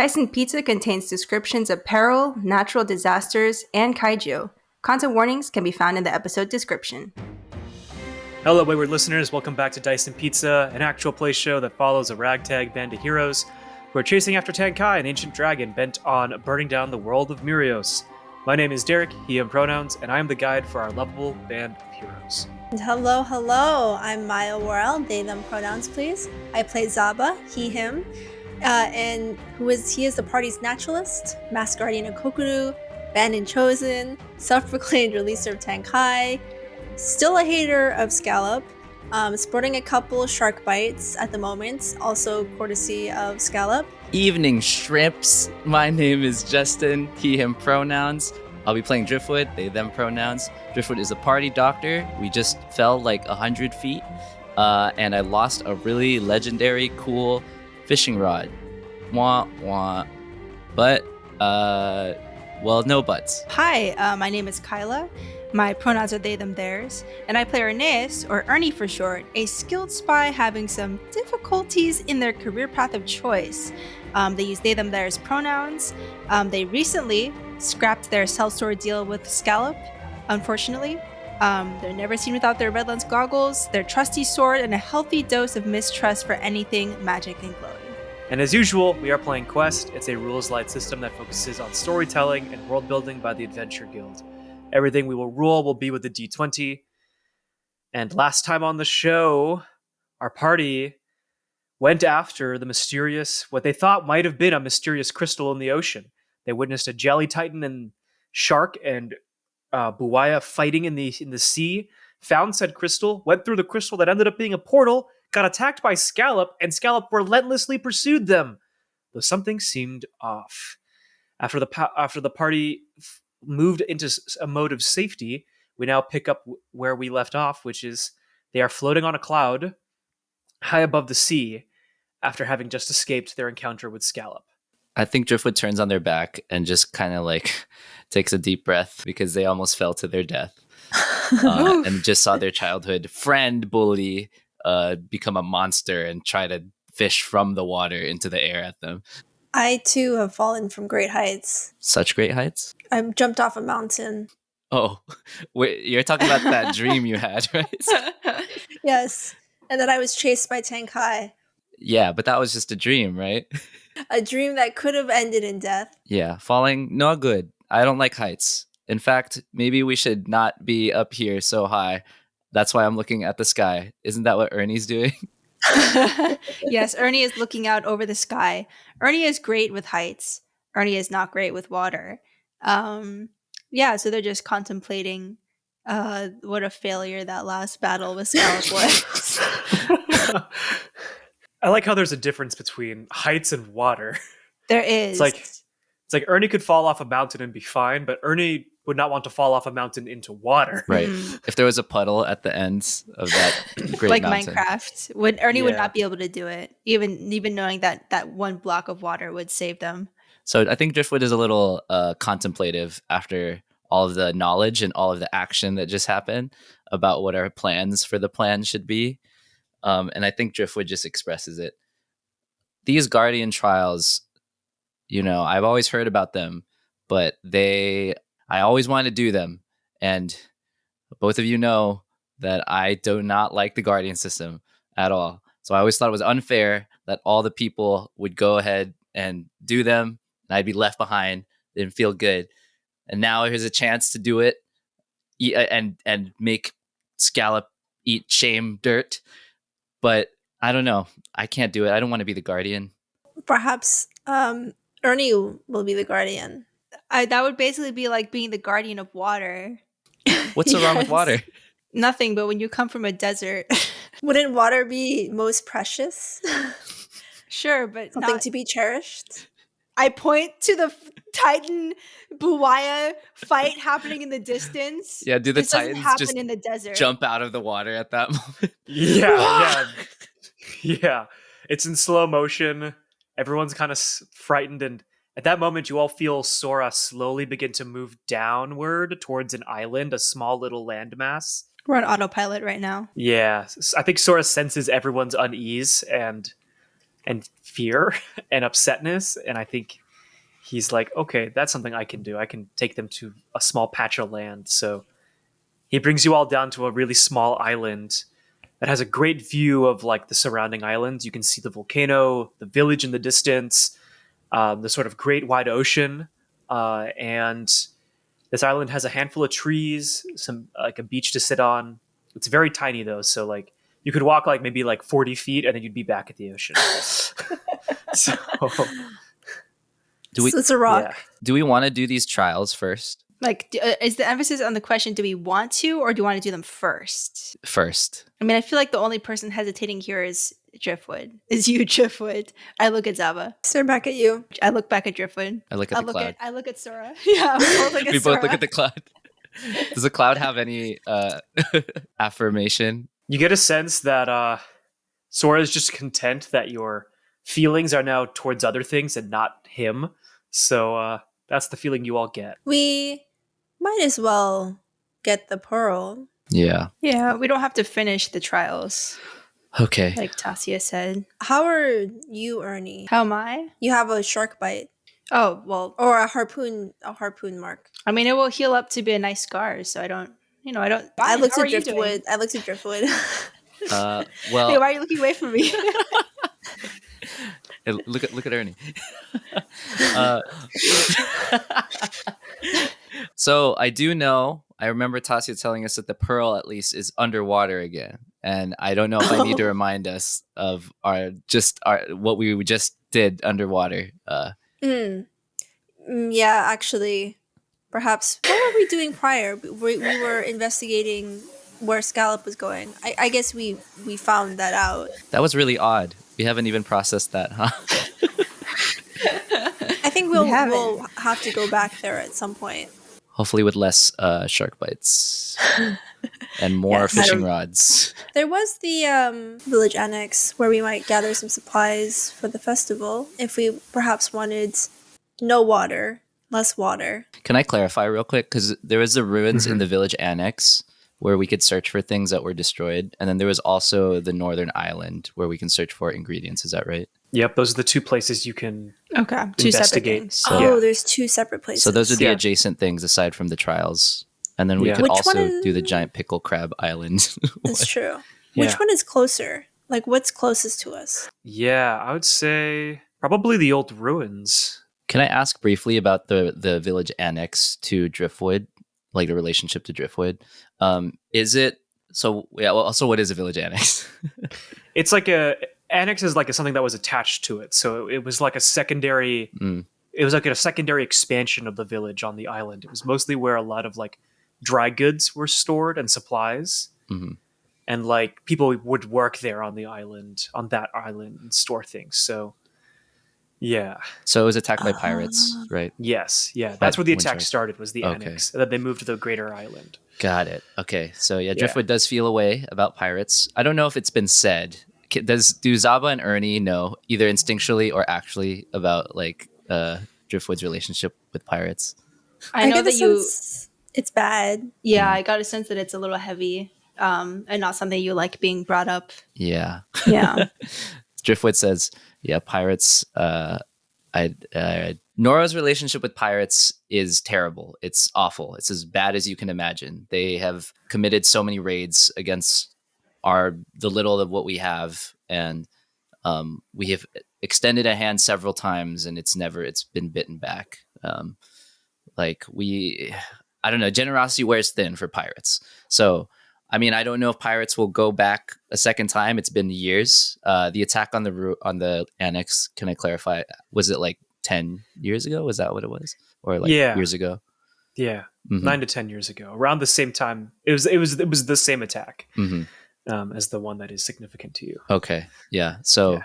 Tyson Pizza contains descriptions of peril, natural disasters, and kaiju. Content warnings can be found in the episode description. Hello, wayward listeners. Welcome back to Dyson Pizza, an actual play show that follows a ragtag band of heroes who are chasing after Tankai, an ancient dragon bent on burning down the world of Mirios. My name is Derek, he, him pronouns, and I am the guide for our lovable band of heroes. Hello, hello. I'm Mya Worrell, they, them pronouns, please. I play Zaba, he, him, and he is the party's naturalist, masked guardian of Kokuru, banned and chosen, self-proclaimed releaser of Tankai, still a hater of Scallop, sporting a couple shark bites at the moment, also courtesy of Scallop. Evening shrimps. My name is Justin, he, him pronouns. I'll be playing Driftwood, they, them pronouns. Driftwood is a party doctor. We just fell like 100 feet, and I lost a really legendary, cool fishing rod. Wah, wah. But, well, no buts. Hi, my name is Kyla. My pronouns are they, them, theirs, and I play Ernie, or Ernie for short, a skilled spy having some difficulties in their career path of choice. They use they, them, theirs pronouns. They recently scrapped their self-storage deal with Scallop, unfortunately. They're never seen without their red lens goggles, their trusty sword, and a healthy dose of mistrust for anything magic and glowing. And as usual, we are playing Quest. It's a rules-light system that focuses on storytelling and world building by the Adventure Guild. Everything we will rule will be with the D20. And last time on the show, our party went after the mysterious, what they thought might have been a mysterious crystal in the ocean. They witnessed a jelly titan and shark and buaya fighting in the sea, found said crystal, went through the crystal that ended up being a portal, got attacked by Scallop, and Scallop relentlessly pursued them, though something seemed off. After the party moved into a mode of safety, we now pick up where we left off, which is they are floating on a cloud high above the sea after having just escaped their encounter with Scallop. I think Driftwood turns on their back and just kind of like takes a deep breath because they almost fell to their death. And just saw their childhood friend bully become a monster and try to fish from the water into the air at them. I, too, have fallen from great heights. Such great heights? I jumped off a mountain. Oh, wait, you're talking about that dream you had, right? Yes, and then I was chased by Tankai. Yeah, but that was just a dream, right? A dream that could have ended in death. Yeah, falling, no good. I don't like heights. In fact, maybe we should not be up here so high. That's why I'm looking at the sky. Isn't that what Ernie's doing? Yes, Ernie is looking out over the sky. Ernie is great with heights. Ernie is not great with water. Yeah, so they're just contemplating what a failure that last battle with Scallop was. I like how there's a difference between heights and water. There is. It's like Ernie could fall off a mountain and be fine, but Ernie would not want to fall off a mountain into water. Right. If there was a puddle at the ends of that great like mountain. Minecraft. Ernie would not be able to do it, even knowing that one block of water would save them. So I think Driftwood is a little contemplative after all of the knowledge and all of the action that just happened about what our plans for the plan should be. And I think Driftwood just expresses it. These Guardian trials, I've always heard about them, but I always wanted to do them. And both of you know that I do not like the Guardian system at all. So I always thought it was unfair that all the people would go ahead and do them, and I'd be left behind. Didn't feel good. And now here's a chance to do it and make Scallop eat shame dirt. But I don't know. I can't do it. I don't want to be the Guardian. Perhaps Ernie will be the Guardian. That would basically be like being the guardian of water. What's so wrong with water? Nothing, but when you come from a desert. Wouldn't water be most precious? Sure, but something to be cherished? I point to the Titan Buaya fight happening in the distance. Yeah, do the Titans just in the desert. Jump out of the water at that moment? Yeah. It's in slow motion. Everyone's kind of frightened, and at that moment, you all feel Sora slowly begin to move downward towards an island, a small little landmass. We're on autopilot right now. Yeah, I think Sora senses everyone's unease, and and fear and upsetness. And I think he's like, okay, that's something I can do. I can take them to a small patch of land. So he brings you all down to a really small island that has a great view of like the surrounding islands. You can see the volcano, the village in the distance, the sort of great wide ocean, and this island has a handful of trees, some like a beach to sit on. It's very tiny though, so like you could walk like maybe like 40 feet and then you'd be back at the ocean. So Do we? So it's a rock. yeah. Do we want to do these trials first? Like, is the emphasis on the question, do we want to, or do you want to do them first? First. I mean, I feel like the only person hesitating here is Driftwood. Is you, Driftwood. I look at Zaba. Stare back at you. I look back at Driftwood. I look at the cloud. I look at Sora. Yeah, we both look at We Sora. both look at the cloud. Does the cloud have any affirmation? You get a sense that Sora is just content that your feelings are now towards other things and not him. So that's the feeling you all get. We might as well get the pearl. Yeah. Yeah, we don't have to finish the trials, Okay. like Tasia said. How are you, Ernie? How am I? You have a shark bite Oh, well, or a harpoon mark. I mean, it will heal up to be a nice scar, so I don't. I looked How at are you doing? Driftwood. I looked at Driftwood. Well, Hey, why are you looking away from me? look at Ernie. So I do know. I remember Tasia telling us that the pearl at least is underwater again, and I don't know if I need to remind us of our what we just did underwater. Yeah, actually, perhaps. What were we doing prior? We were investigating where Scallop was going. I guess we found that out. That was really odd. We haven't even processed that, huh? I think we'll have to go back there at some point. Hopefully with less shark bites and more Yes. fishing rods. There was the village annex where we might gather some supplies for the festival if we perhaps wanted no water, less water. Can I clarify real quick? Because there was the ruins in the village annex where we could search for things that were destroyed. And then there was also the northern island where we can search for ingredients. Is that right? Yep, those are the two places you can Okay, two separate investigate. things. Oh, there's two separate places. So those are the Yeah. adjacent things aside from the trials. And then we Yeah. could Which also one do the giant pickle crab island. That's true. Yeah. Which one is closer? Like, what's closest to us? Yeah, I would say probably the old ruins. Can I ask briefly about the village annex to Driftwood, like the relationship to Driftwood? Is it so? Yeah. Well, also, what is a village annex? It's like annex is like something that was attached to it. So it was like a secondary it was like a secondary expansion of the village on the island. It was mostly where a lot of like dry goods were stored and supplies. Mhm. And like people would work there on that island and store things. So yeah. So it was attacked by pirates, right? Yes. Yeah. That's where the Wind attack Shark. started, was the Okay. annex. And then they moved to the greater island. Got it. Okay. So yeah, Yeah. Driftwood does feel a way about pirates. I don't know if it's been said. Do Zaba and Ernie know either instinctually or actually about like Driftwood's relationship with pirates? I know get the that you. sense it's bad. Yeah, I got a sense that it's a little heavy, and not something you like being brought up. Yeah. Yeah. Driftwood says, "Yeah, pirates. Noro's relationship with pirates is terrible. It's awful. It's as bad as you can imagine. They have committed so many raids against the little of what we have, and we have extended a hand several times, and it's been bitten back. I don't know. Generosity wears thin for pirates. So." I mean, I don't know if pirates will go back a second time. It's been years. The attack on the annex, can I clarify? Was it like 10 years ago? Was that what it was? Or like Yeah. years ago? Yeah. Mhm. 9 to 10 years ago. Around the same time. It was the same attack Mhm. as the one that is significant to you. Okay. Yeah. So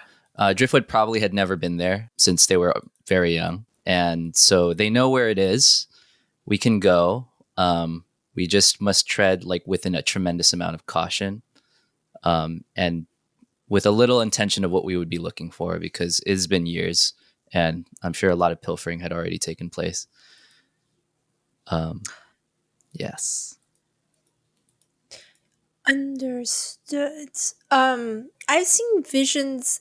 Driftwood probably had never been there since they were very young. And so they know where it is. We can go. We just must tread like within a tremendous amount of caution, and with a little intention of what we would be looking for, because it's been years, and I'm sure a lot of pilfering had already taken place. Yes. Understood. I've seen visions.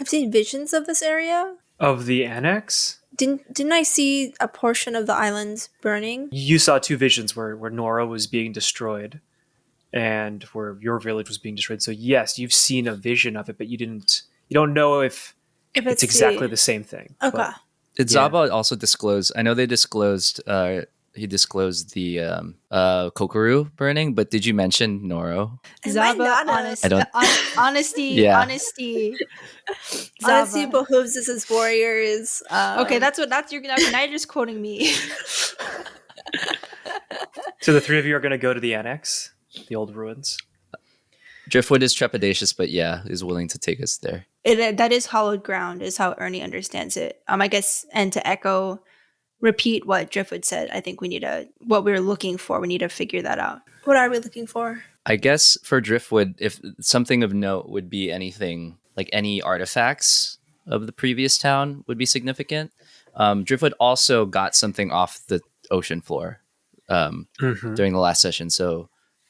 I've seen visions of this area. Of the annex, Didn't I see a portion of the island burning? you saw two visions where Noro was being destroyed and where your village was being destroyed. So yes, you've seen a vision of it, but you don't know if If it's exactly the same thing. Okay. But Did Yeah. Zaba also disclose? I know they disclosed. He disclosed the Kokoru burning, but did you mention Noro? Am I Zaba, not a- honest, I don't- honesty, Yeah. honesty. Honesty Zaba. behooves us as warriors. Okay, that's you're now you're just quoting me. So the three of you are going to go to the annex, the old ruins. Driftwood is trepidatious, but yeah, is willing to take us there. That is hallowed ground, is how Ernie understands it. I guess, and to repeat what Driftwood said, I think what we're looking for. We need to figure that out. What are we looking for? I guess for Driftwood, if something of note would be anything like any artifacts of the previous town would be significant. Driftwood also got something off the ocean floor during the last session, so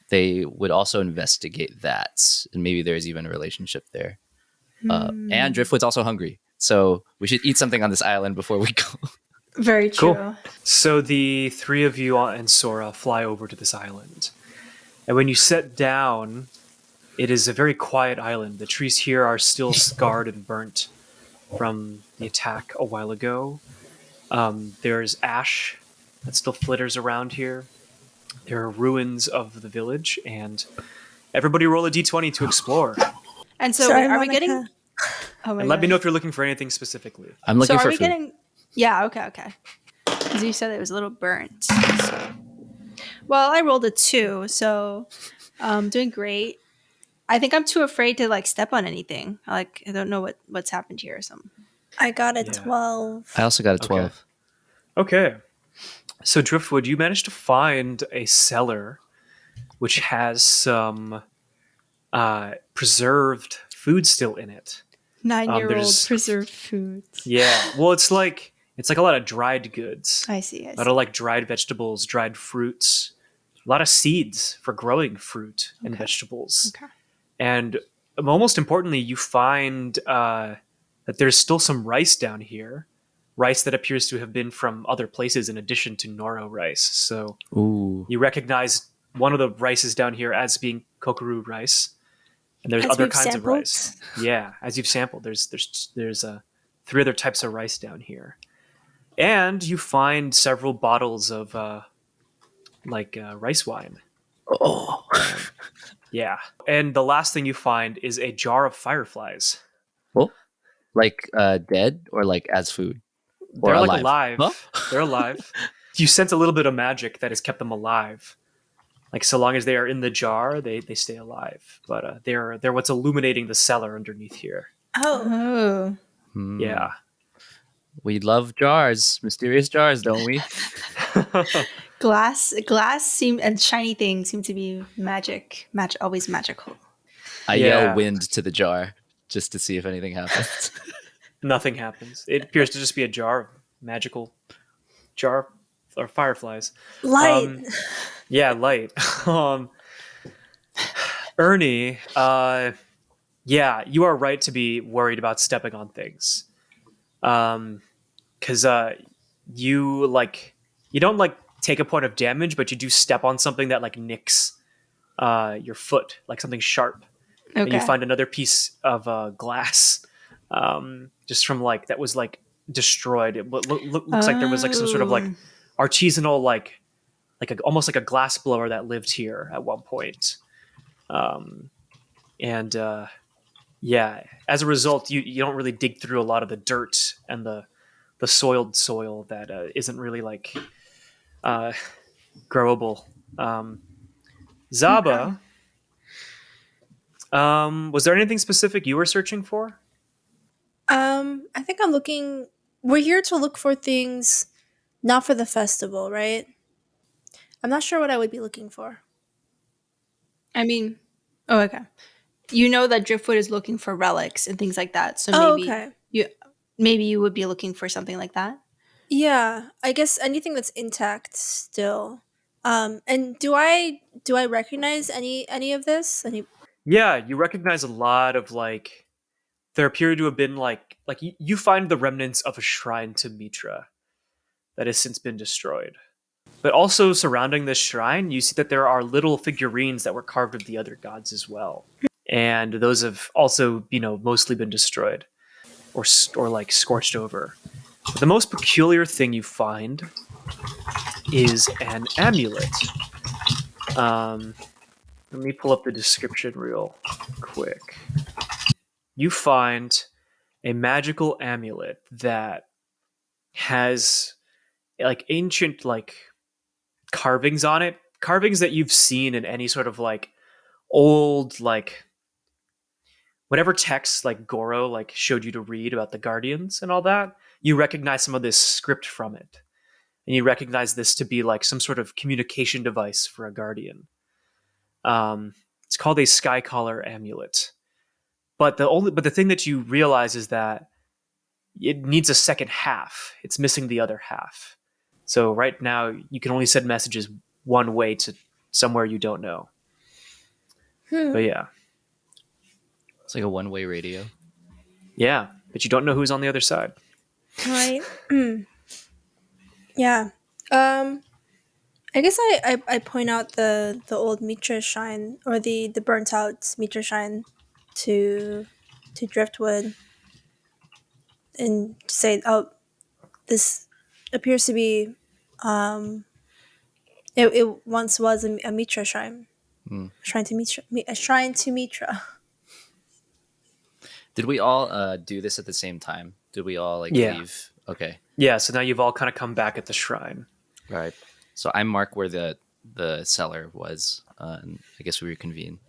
they would also investigate that, and maybe there's even a relationship there. And Driftwood's also hungry, so we should eat something on this island before we go. Very true. Cool. So the three of you and Sora fly over to this island. And when you set down, it is a very quiet island. The trees here are still scarred and burnt from the attack a while ago. There's ash that still flitters around here. There are ruins of the village, and everybody roll a d20 to explore. And so, Sorry, are we Monica. getting? Oh my And let me gosh. know if you're looking for anything specifically. I'm looking So for are we food. getting? Yeah. Okay. Because you said it was a little burnt. So. Well, I rolled a 2, so doing great. I think I'm too afraid to step on anything. I don't know what's happened here or something. I got a Yeah. 12. I also got a 12. Okay. So Driftwood, you managed to find a cellar which has some preserved food still in it. 9-year-old there's- preserved foods. Yeah. Well, it's like a lot of dried goods. I see. A lot of dried vegetables, dried fruits, a lot of seeds for growing fruit and Okay. vegetables. Okay. And most importantly, you find that there's still some rice down here. Rice that appears to have been from other places in addition to Noro rice. So Ooh. you recognize one of the rices down here as being kokoru rice. And there's As other we've kinds sampled? of rice. Yeah, as you've sampled, there's 3 other types of rice down here. And you find several bottles of rice wine. Oh. Yeah. And the last thing you find is a jar of fireflies. Well, dead or as food? Or They're alive? alive. Huh? They're alive. You sense a little bit of magic that has kept them alive. So long as they are in the jar, they stay alive. But they're what's illuminating the cellar underneath here. Oh. Oh. Hmm. Yeah. We love jars, mysterious jars, don't we? Glass and shiny things seem to be always magical. I Yeah. yell wind to the jar just to see if anything happens. Nothing happens. It appears to just be a magical jar or fireflies. Light. Yeah, light. Ernie, yeah, you are right to be worried about stepping on things. Because you don't take a point of damage, but you do step on something that nicks your foot, something sharp. Okay. And you find another piece of glass, just from that was destroyed. It looks like there was some sort of artisanal almost like a glass blower that lived here at one point. Yeah, as a result, you don't really dig through a lot of the dirt and the soiled soil that isn't really growable. Zaba, was there anything specific you were searching for? I think I'm looking. We're here to look for things, not for the festival, right? I'm not sure what I would be looking for. Okay. You know that Driftwood is looking for relics and things like that. So Okay. maybe you would be looking for something like that. Yeah, I guess anything that's intact still. And do I recognize any of this? Yeah, you recognize a lot of there appear to have been you find the remnants of a shrine to Mitra that has since been destroyed. But also surrounding this shrine, you see that there are little figurines that were carved of the other gods as well, and those have also, mostly been destroyed or like scorched over. But the most peculiar thing you find is an amulet. Let me pull up the description real quick. You find a magical amulet that has like ancient carvings on it, carvings that you've seen in any sort of old whatever text Goro showed you to read about the Guardians and all that. You recognize some of this script from it, and you recognize this to be some sort of communication device for a Guardian. It's called a Sky Collar Amulet, but the thing that you realize is that it needs a second half. It's missing the other half. So right now you can only send messages one way to somewhere you don't know. But yeah. It's like a one-way radio. Yeah, but you don't know who's on the other side. Right. Yeah. I guess I point out the old Mitra shrine, or the burnt out Mitra shrine to Driftwood, and say, oh, this appears to be it once was a Mitra shrine. A shrine to Mitra. Did we all do this at the same time? Did we all Yeah. leave? Okay. Yeah, so now you've all kind of come back at the shrine. Right. So I mark where the cellar was, and I guess we reconvene.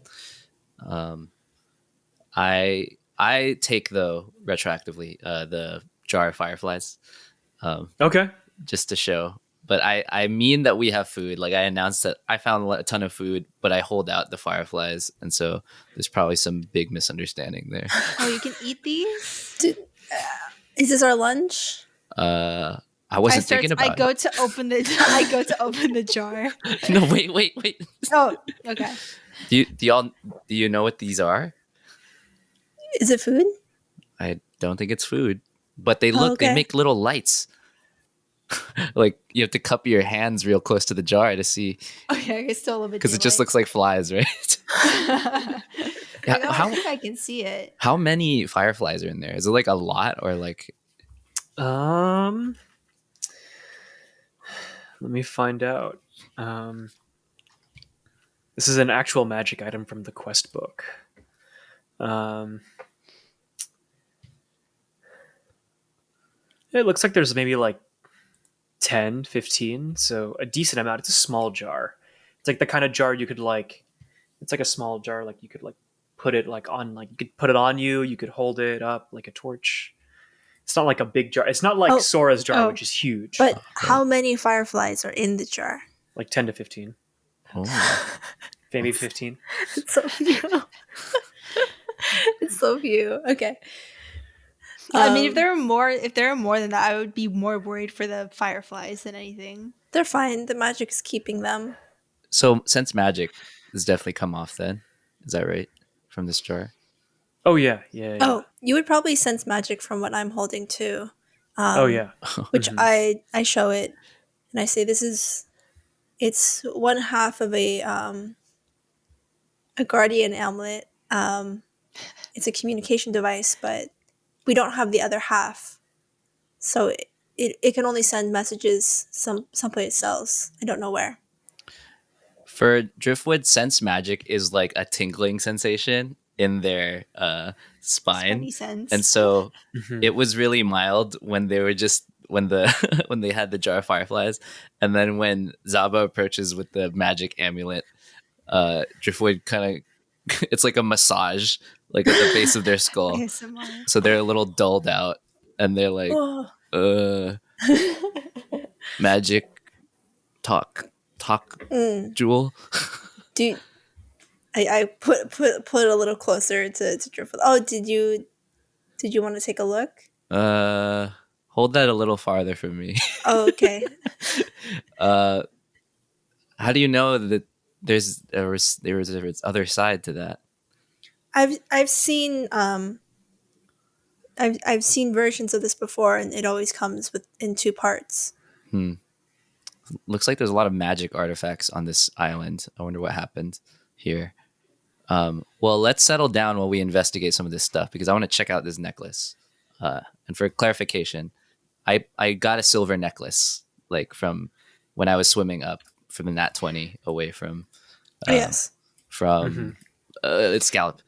I take, though, retroactively, the jar of fireflies. Okay. Just to show. But I mean that we have food. I announced that I found a ton of food, but I hold out the fireflies, and so there's probably some big misunderstanding there. Oh, you can eat these? Is this our lunch? I wasn't thinking about I go to open the jar. No, wait. Oh, okay. Do you know what these are? Is it food? I don't think it's food, but they okay. They make little lights. You have to cup your hands real close to the jar to see. Okay, it's still a little bit because it just looks like flies, right? I think I can see it. How many fireflies are in there? Is it a lot or Let me find out. This is an actual magic item from the quest book. It looks like there's maybe 10, 15, so a decent amount. It's a small jar. It's the kind of jar you could it's a small jar, you could put it on, you could put it on you, you could hold it up like a torch. It's not a big jar. It's not Sora's jar, which is huge. But how many fireflies are in the jar? 10 to 15. Oh. Maybe 15. It's so few. It's so few. Okay. I mean, if there are more than that, I would be more worried for the fireflies than anything. They're fine. The magic is keeping them. So sense magic has definitely come off then. Is that right? From this jar? Oh, yeah. Oh, you would probably sense magic from what I'm holding too. Oh, yeah. Which I show it, and I say, it's one half of a guardian amulet. It's a communication device, but we don't have the other half, so it can only send messages someplace else. I don't know where. For Driftwood, sense magic is a tingling sensation in their spine, Sense. and so it was really mild when they were when they had the jar of fireflies, and then when Zaba approaches with the magic amulet, Driftwood kind of it's like a massage, at the base of their skull. ASMR. So they're a little dulled out, and they're magic talk, Jewel. I put it a little closer to Driftwood. Oh, did you want to take a look? Hold that a little farther from me. Oh, okay. How do you know that there was other side to that? I've seen I've seen versions of this before, and it always comes in 2 parts. Looks like there's a lot of magic artifacts on this island. I wonder what happened here. Well, let's settle down while we investigate some of this stuff because I want to check out this necklace. And for clarification, I got a silver necklace like from when I was swimming up from the Nat 20 away from Yes. from Scallop.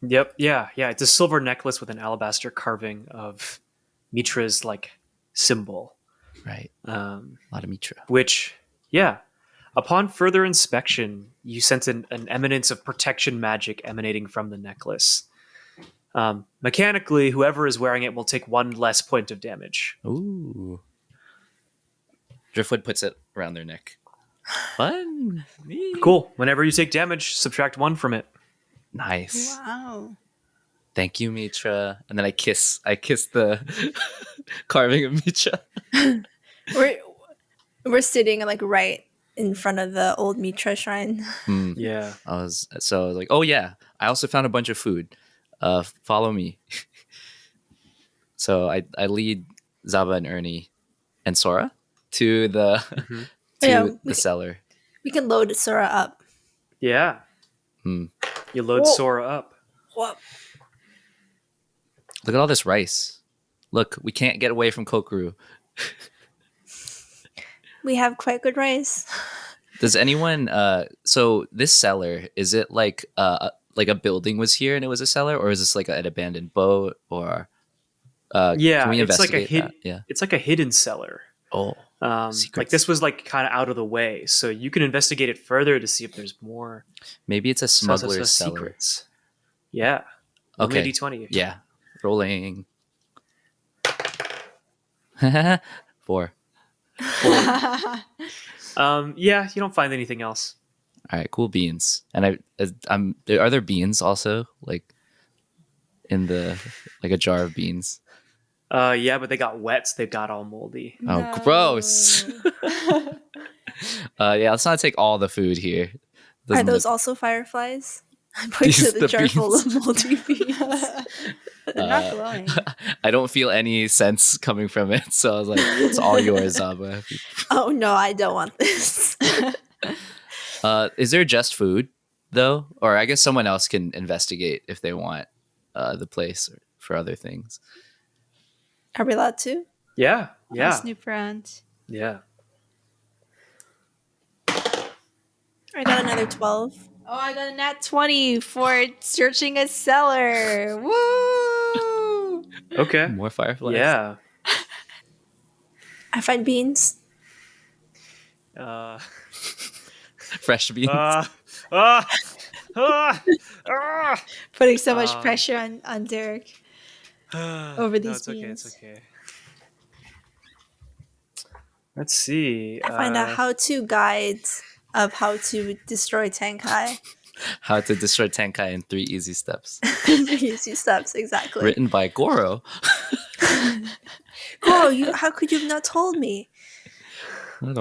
Yep. Yeah. It's a silver necklace with an alabaster carving of Mitra's like symbol. Right. A lot of Mitra. Which, yeah. Upon further inspection, you sense an eminence of protection magic emanating from the necklace. Mechanically, whoever is wearing it will take 1 less point of damage. Ooh. Driftwood puts it around their neck. Fun. Cool. Whenever you take damage, subtract 1 from it. Nice. Wow. Thank you, Mitra. And then I kiss the carving of Mitra. We're sitting like right in front of the old Mitra shrine. Yeah. I was like, oh yeah, I also found a bunch of food. Follow me. So I lead Zaba and Ernie and Sora to the the cellar. We can load Sora up. Yeah. You load Whoa. Sora up. Whoa. Look at all this rice. Look, we can't get away from Kokuru. We have quite good rice. Does anyone? So this cellar, is it like a building was here and it was a cellar, or is this like an abandoned boat? Or Yeah, can we it's like a investigate that? hidden. It's like a hidden cellar. Oh, Like secrets. this was like kind of out of the way, so you can investigate it further to see if there's more Maybe it's a smuggler's cellar. secrets. Yeah. Okay. D20. Yeah, rolling. 4. Yeah, you don't find anything else. All right, cool beans. And are there beans also like in the like a jar of beans? Yeah, but they got wet, so they got all moldy. Oh, No. gross. Yeah, let's not take all the food here. Are Doesn't those look- also fireflies? I put These to the the jar full of beans. moldy beans. They're not glowing. I don't feel any sense coming from it, so I was like, "It's all yours, Zaba." Oh no, I don't want this. Is there just food though, or I guess someone else can investigate if they want the place for other things? Are we allowed to? Yeah, yeah, Snoop around. yeah. I got another 12. Oh, I got a nat 20 for searching a cellar. Woo! Okay. More fireflies. Yeah. I find beans. Fresh beans. Putting so much pressure on Derek. Over these it's okay. beans. It's okay. Let's see. I find a how-to guide of how to destroy Tenkai. How to destroy Tenkai in 3 easy steps. Easy steps, exactly. Written by Goro. Goro, how could you have not told me?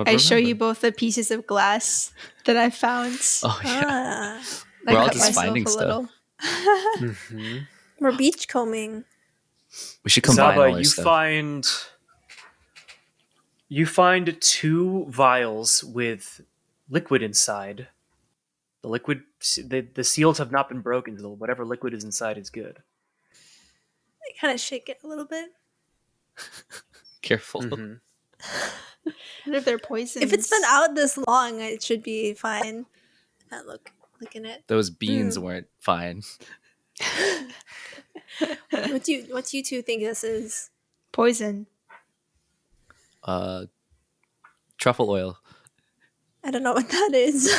I show you both the pieces of glass that I found. Oh yeah. Ah, I We're all cut just myself finding a stuff. little. Mhm. we're beachcombing. We should combine all Zaba, our you stuff. find 2 vials with liquid inside. The liquid, the seals have not been broken, so whatever liquid is inside is good. I kind of shake it a little bit. Careful. Mhm. I wonder if they're poisons. If it's been out this long, it should be fine. Not look in it. Those beans weren't fine. What do you two think this is? poison. Truffle oil. I don't know what that is.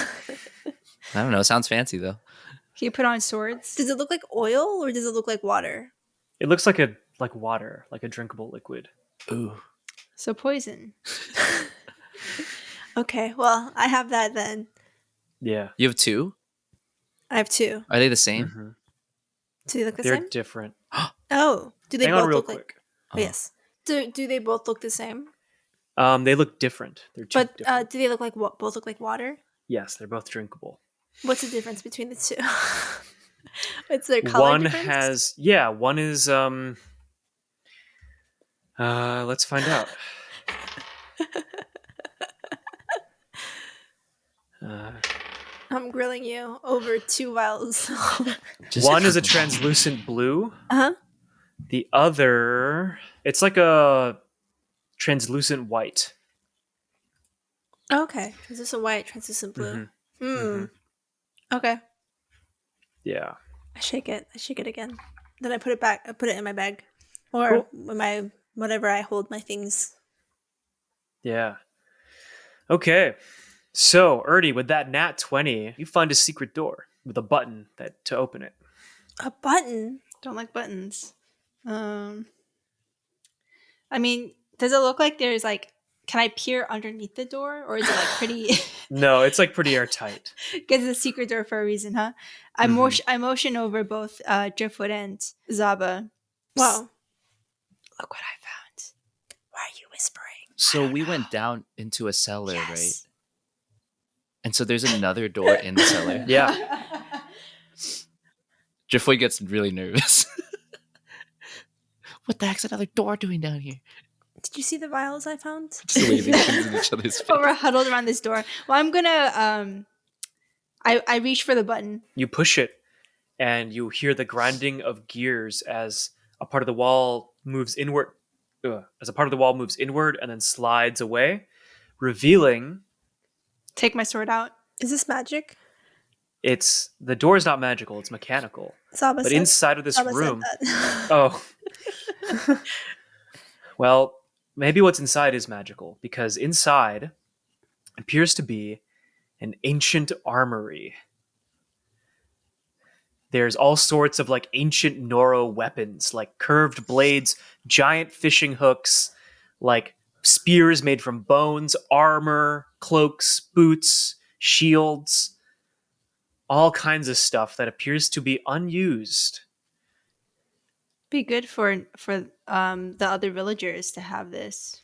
I don't know. Sounds fancy though. Can you put on swords? Does it look like oil or does it look like water? It looks like water, like a drinkable liquid. Ooh. So poison. Okay, well, I have that then. Yeah. You have 2? I have 2. Are they the same? Mhm. Do they look the They're same? different. Oh, do they Hang both on real look like? quick. Oh, yes. Do they both look the same? They look different. They're 2 But different. do they look like both look like water? Yes, they're both drinkable. What's the difference between the 2? What's their color One difference? has one is Let's find out. I'm grilling you over 2 vials. One is a translucent blue. Uh-huh. The other, it's like a translucent white. Okay. Translucent white, translucent blue. Okay. Yeah. I shake it again. Then I put it back. I put it in my bag. Or in my whatever I hold my things. Yeah. Okay. So, Ernie, with that nat 20, you find a secret door with a button to open it. A button? Don't like buttons. I mean, does it look like there's like, can I peer underneath the door, or is it like pretty? No, it's like pretty airtight. Because it's a secret door for a reason, huh? I motion over both Driftwood and Zaba. Wow. Look what I found. Why are you whispering? So we went down into a cellar, right? And so there's another door in the cellar. Yeah. Driftwood gets really nervous. What the heck's another door doing down here? Did you see the vials I found? Just waving things in each other's face. But we're huddled around this door. Well, I'm gonna I reach for the button. You push it, and you hear the grinding of gears as a part of the wall moves inward. As a part of the wall moves inward and then slides away, revealing. Take my sword out. Is this magic? The door is not magical; it's mechanical. Zaba But inside of this Zaba room, said that. oh, well, maybe what's inside is magical because inside appears to be an ancient armory. There's all sorts of like ancient Noro weapons, like curved blades, giant fishing hooks, like spears made from bones, armor, cloaks, boots, shields, all kinds of stuff that appears to be unused. Be good for the other villagers to have this.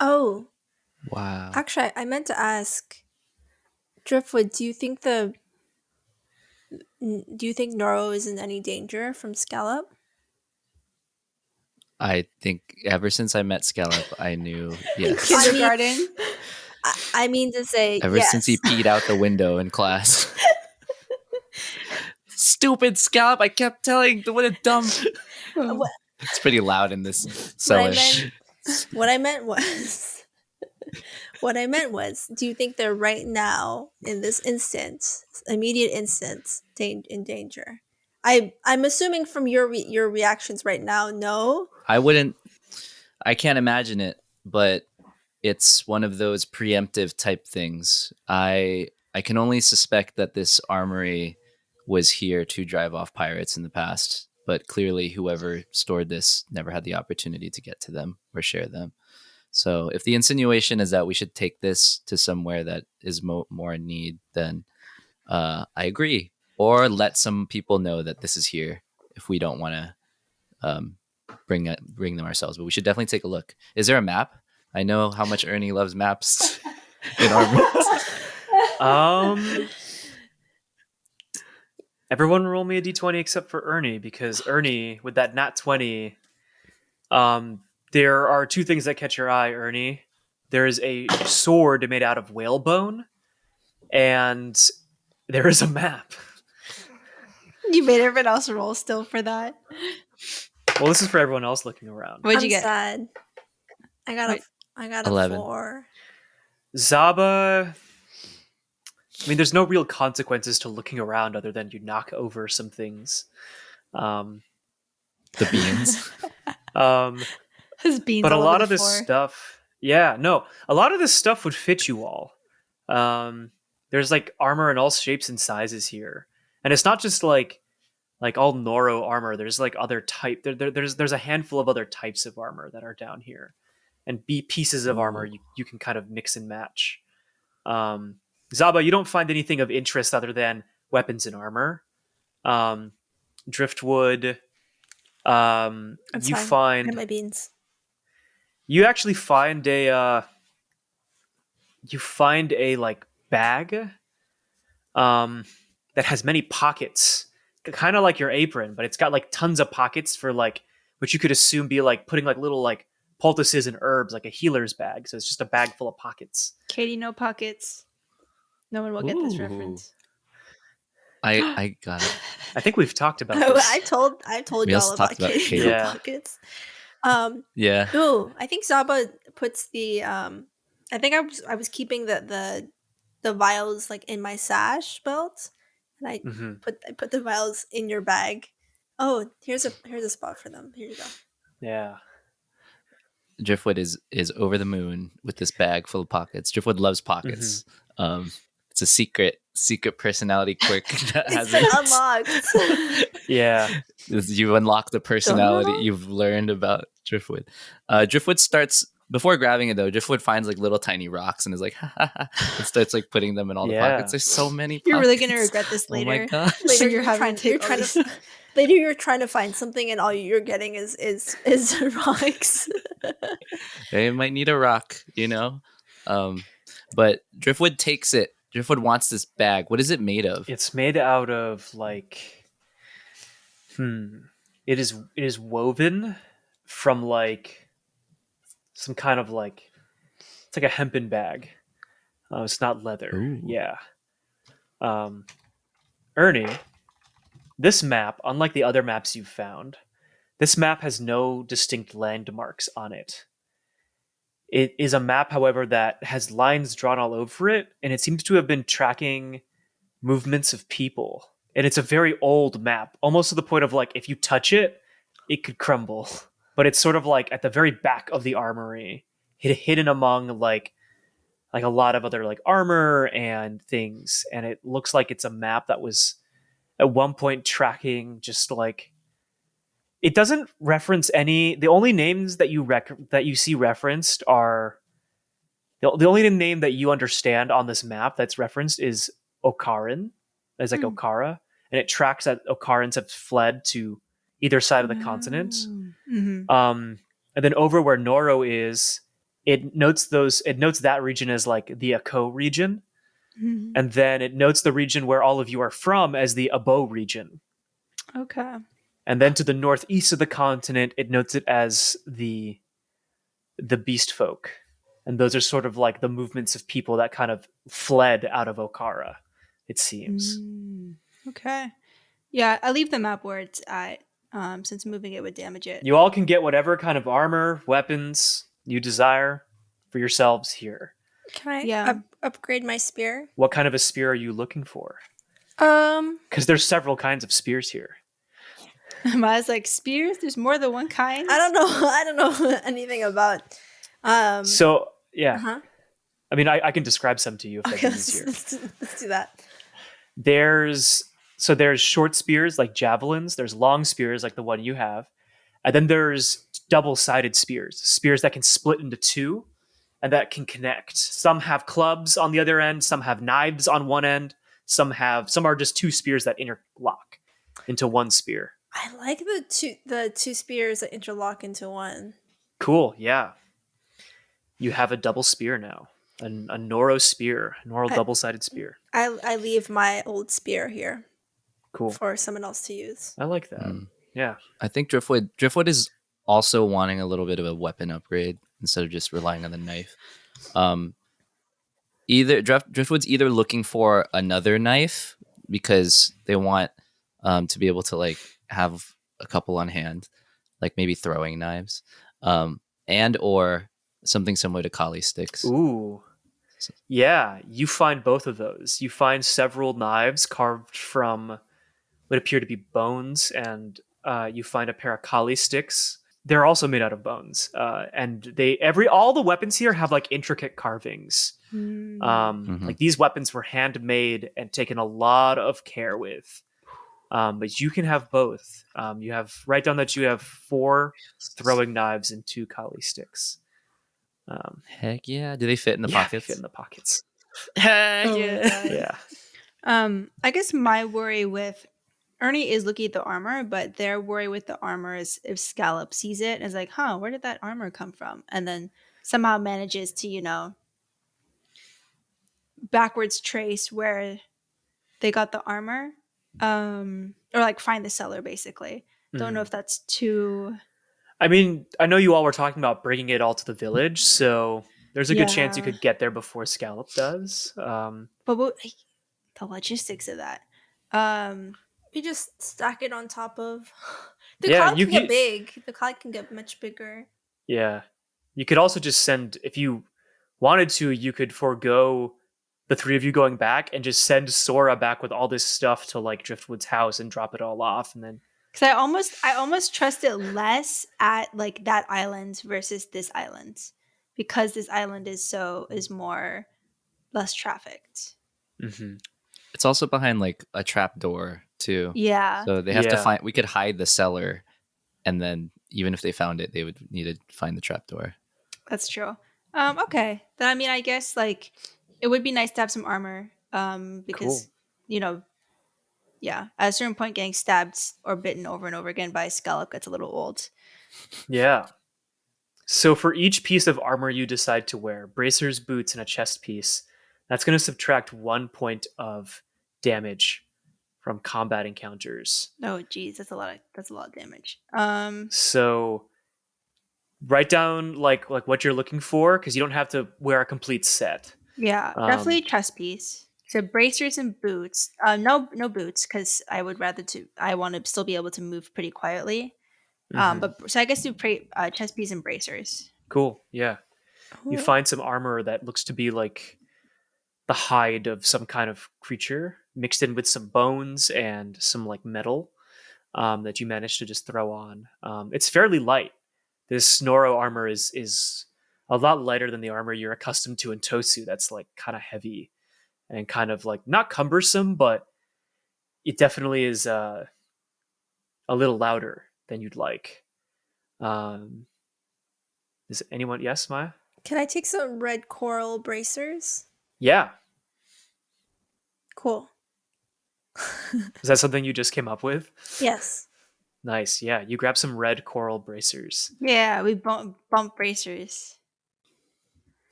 Oh. Wow. Actually, I meant to ask Driftwood, do you think Noro is in any danger from Scallop? I think ever since I met Scallop, I knew yes. Kindergarten. I mean to say Ever yes. since he peed out the window in class. Stupid Scallop! I kept telling what a dumb. It's pretty loud in this cellar. What I meant was, do you think they're right now in this immediate instance, in danger? I'm assuming from your reactions right now, no. I can't imagine it, but it's one of those preemptive type things. I can only suspect that this armory was here to drive off pirates in the past, but clearly whoever stored this never had the opportunity to get to them or share them. So if the insinuation is that we should take this to somewhere that is more in need, then I agree. Or let some people know that this is here if we don't want to bring them ourselves. But we should definitely take a look. Is there a map? I know how much Ernie loves maps in our Everyone roll me a d20 except for Ernie, because Ernie, with that nat 20, there are two things that catch your eye, Ernie. There is a sword made out of whalebone, and there is a map. You made everyone else roll still for that. Well, this is for everyone else looking around. What'd you get? Sad. I got a 11. 4. Zaba, I mean, there's no real consequences to looking around other than you knock over some things. The beans. His beans. But a all lot over of the this floor. stuff, a lot of this stuff would fit you all. There's like armor in all shapes and sizes here, and it's not just like all Noro armor. There's like other type. There's a handful of other types of armor that are down here, and pieces of armor you can kind of mix and match. Zaba, you don't find anything of interest other than weapons and armor. Driftwood, That's you fine. I find have my beans. you actually find a like bag that has many pockets, kind of like your apron, but it's got like tons of pockets for like which you could assume be like putting like little like poultices and herbs, like a healer's bag. So it's just a bag full of pockets. Katie, no pockets. No one will get this Ooh. reference. I got it. I think we've talked about this. I told We y'all also about talked about Katie Katie. Yeah. pockets. Yeah. Ooh, I think Zaba puts the I think I was keeping the vials like in my sash belt, and I Mhm. put the vials in your bag. Oh, here's a spot for them. Here you go. Yeah. Driftwood is over the moon with this bag full of pockets. Driftwood loves pockets. It's a secret personality quirk that It's has been it. unlocked. Yeah. You unlock the personality Dun-dun-dun. you've learned about Driftwood. Driftwood starts before grabbing it though. Driftwood finds like little tiny rocks and is like, ha, ha, ha, and starts like putting them in all the Yeah. pockets. There's so many. You're really gonna pockets. regret this Oh my later. god! Later, When you're having to take all trying these- to later you're trying to find something, and all you're getting is rocks. They might need a rock, you know. But Driftwood takes it. Driftwood wants this bag. What is it made of? It's made out of like it is woven from like some kind of like it's like a hempen bag. It's not leather. Ooh. Yeah. Ernie, this map, unlike the other maps you've found, this map has no distinct landmarks on it. It is a map, however, that has lines drawn all over it, and it seems to have been tracking movements of people. And it's a very old map, almost to the point of like if you touch it, it could crumble. But it's sort of like at the very back of the armory, hidden among like a lot of other like armor and things. And it looks like it's a map that was at one point tracking just like it doesn't reference any. The only names that you see referenced are the only name that you understand on this map that's referenced is Okaran. It's like Okara, and it tracks that Okarans have fled to either side of the continent. Mhm. And then over where Noro is, it notes that region as like the Ako region, Mhm. and then it notes the region where all of you are from as the Abo region. Okay. And then to the northeast of the continent, it notes it as the beast folk. And those are sort of like the movements of people that kind of fled out of Okara, it seems. Okay. Yeah, I leave the map where it's at, since moving it would damage it. You all can get whatever kind of armor, weapons you desire for yourselves here. Can I Yeah. upgrade my spear? What kind of a spear are you looking for? Um, Because there's several kinds of spears here. Maya's like, spears? There's more than one kind? I don't know. I don't know anything about. So, yeah. Uh-huh. I mean, I can describe some to you if Okay, that's easier. let's do that. There's short spears like javelins. There's long spears like the one you have. And then there's double-sided spears that can split into two and that can connect. Some have clubs on the other end. Some have knives on one end. Some are just two spears that interlock into one spear. I like the two spears that interlock into one. Cool. Yeah. You have a double spear now. A Noro spear. Noro double-sided spear. I leave my old spear here Cool. for someone else to use. I like that. Yeah. I think Driftwood is also wanting a little bit of a weapon upgrade instead of just relying on the knife. Driftwood's either looking for another knife because they want to be able to like have a couple on hand, like maybe throwing knives, and or something similar to Kali sticks. Ooh. Yeah, you find both of those. You find several knives carved from what appear to be bones, and you find a pair of Kali sticks. They're also made out of bones, and all the weapons here have like intricate carvings. Like these weapons were handmade and taken a lot of care with. But you can have both. You have write down that you have 4 throwing knives and 2 Kali sticks. Heck yeah! Do they fit in the They pockets? fit in the pockets. Heck Oh my yeah! God. I guess my worry with Ernie is looking at the armor, but their worry with the armor is if Scallop sees it and is like, where did that armor come from? And then somehow manages to, backwards trace where they got the armor. Or like find the seller basically. Don't know if that's too I mean, I know you all were talking about bringing it all to the village, so there's a good chance you Yeah. could get there before Scallop does. But the logistics of that. We just stack it on top of. The Yeah, cloud can get big. The cloud can get much bigger. yeah. You could also just send, if you wanted to, you could forego the three of you going back and just send Sora back with all this stuff to like Driftwood's house and drop it all off, and then Because I almost trust it less at like that island versus this island, because this island is more less trafficked. Mhm. It's also behind like a trap door too. Yeah, So they have to find. We could hide the cellar, and then even if they found it, they would need to find the trap door. that's true. Okay, then I mean, I guess like it would be nice to have some armor. Because Cool. you know, yeah, at a certain point, getting stabbed or bitten over and over again by a scallop gets a little old. Yeah. So for each piece of armor you decide to wear, bracers, boots, and a chest piece, that's going to subtract 1 point of damage from combat encounters. Oh, geez, that's a lot of damage. So write down like what you're looking for, because you don't have to wear a complete set. Yeah, definitely chest piece. So bracers and boots. No boots, because I want to still be able to move pretty quietly. Mhm. But so I guess do chest piece and bracers. Cool. Yeah. You Ooh. find some armor that looks to be like the hide of some kind of creature mixed in with some bones and some like metal that you managed to just throw on. It's fairly light. This Noro armor is a lot lighter than the armor you're accustomed to in Tosu. That's like kind of heavy and kind of like not cumbersome, but it definitely is a little louder than you'd like. Um, is anyone? Yes, Maya. Can I take some red coral bracers? Yeah. Cool. Is that something you just came up with? Yes. Nice. Yeah. You grab some red coral bracers. Yeah, we bump bracers.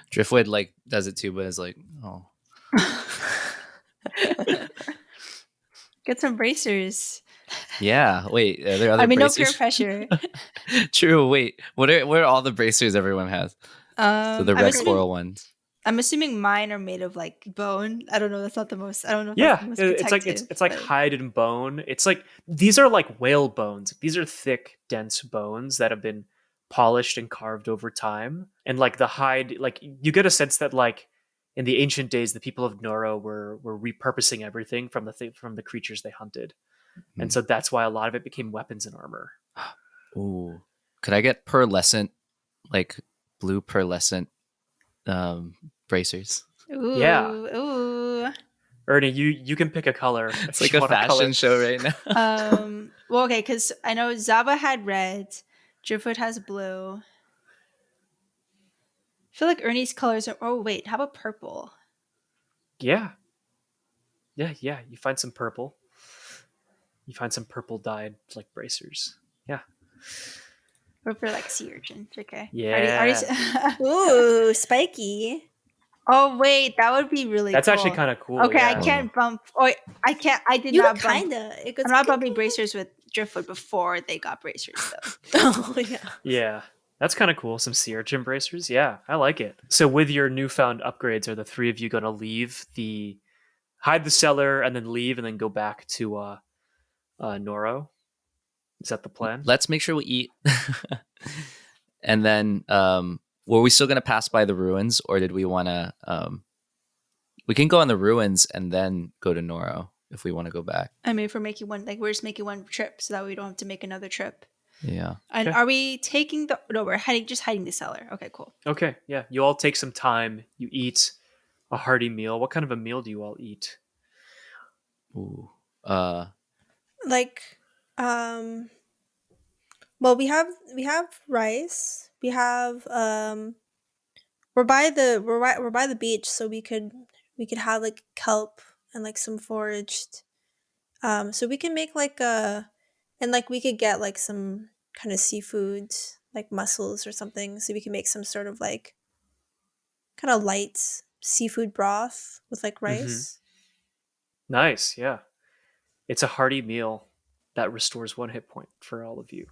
Driftwood like does it too, but is like, oh, Get some bracers. yeah. Wait, are there other I mean, no bracers? peer pressure. True. Wait, what are all the bracers everyone has? So the I'm red assuming, coral ones. I'm assuming mine are made of like bone. I don't know. That's not the most. I don't know if that's Yeah, the most it's like protective. it's like but- hide and bone. It's like these are like whale bones. These are thick, dense bones that have been polished and carved over time. And like the hide, like you get a sense that like in the ancient days, the people of Noro were repurposing everything from from the creatures they hunted, and Hmm. so that's why a lot of it became weapons and armor. Ooh, could I get pearlescent, like blue pearlescent bracers? Ooh, Yeah. ooh. Ernie, you can pick a color. It's like a fashion show right now. Well, okay, because I know Zaba had red, Driftwood has blue. I feel like Ernie's colors are. Oh wait, how about purple? Yeah, yeah. You find some purple. You find some purple dyed like bracers. Yeah. Or for like sea urchins. Okay. Yeah. Ooh, spiky. Oh wait, that would be really. That's cool. actually kind of cool. Okay, I Yeah. can't bump. Oh, I can't. I did You not would bump. kinda. It goes I'm not bumping bracers with Driftwood before they got bracers though. Oh yeah. Yeah. That's kind of cool. Some sea urchin bracers. Yeah, I like it. So with your newfound upgrades, are the three of you going to hide the cellar and then leave and then go back to Noro? Is that the plan? Let's make sure we eat. And then were we still going to pass by the ruins, or did we want to we can go on the ruins and then go to Noro if we want to go back. I mean, if we're making one, like we're just making one trip, so that way we don't have to make another trip. Yeah. And Okay. are we taking the? No, we're just hiding the cellar. Okay, cool. Okay. Yeah. You all take some time. You eat a hearty meal. What kind of a meal do you all eat? Ooh. Like, well, we have rice. We have we're by the beach, so we could have like kelp and like some foraged. So we can make like and like we could get like some kind of seafood, like mussels or something. So we can make some sort of like kind of light seafood broth with like rice. Nice. Yeah. It's a hearty meal that restores 1 hit point for all of you.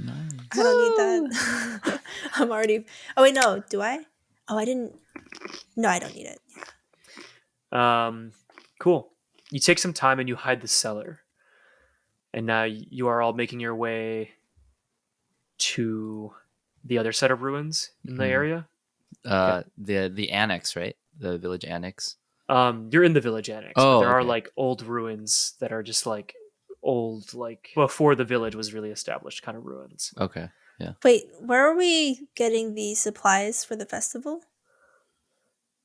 Nice. I don't need that. I'm already. Oh wait, no. Do I? Oh, I didn't. No, I don't need it. Cool. You take some time and you hide the cellar. And now you are all making your way to the other set of ruins in the Mhm. area. The annex, right? The village annex. You're in the village annex, but Oh, there are okay. like old ruins that are just like old, like before the village was really established, kind of ruins. Okay. Wait, where are we getting the supplies for the festival?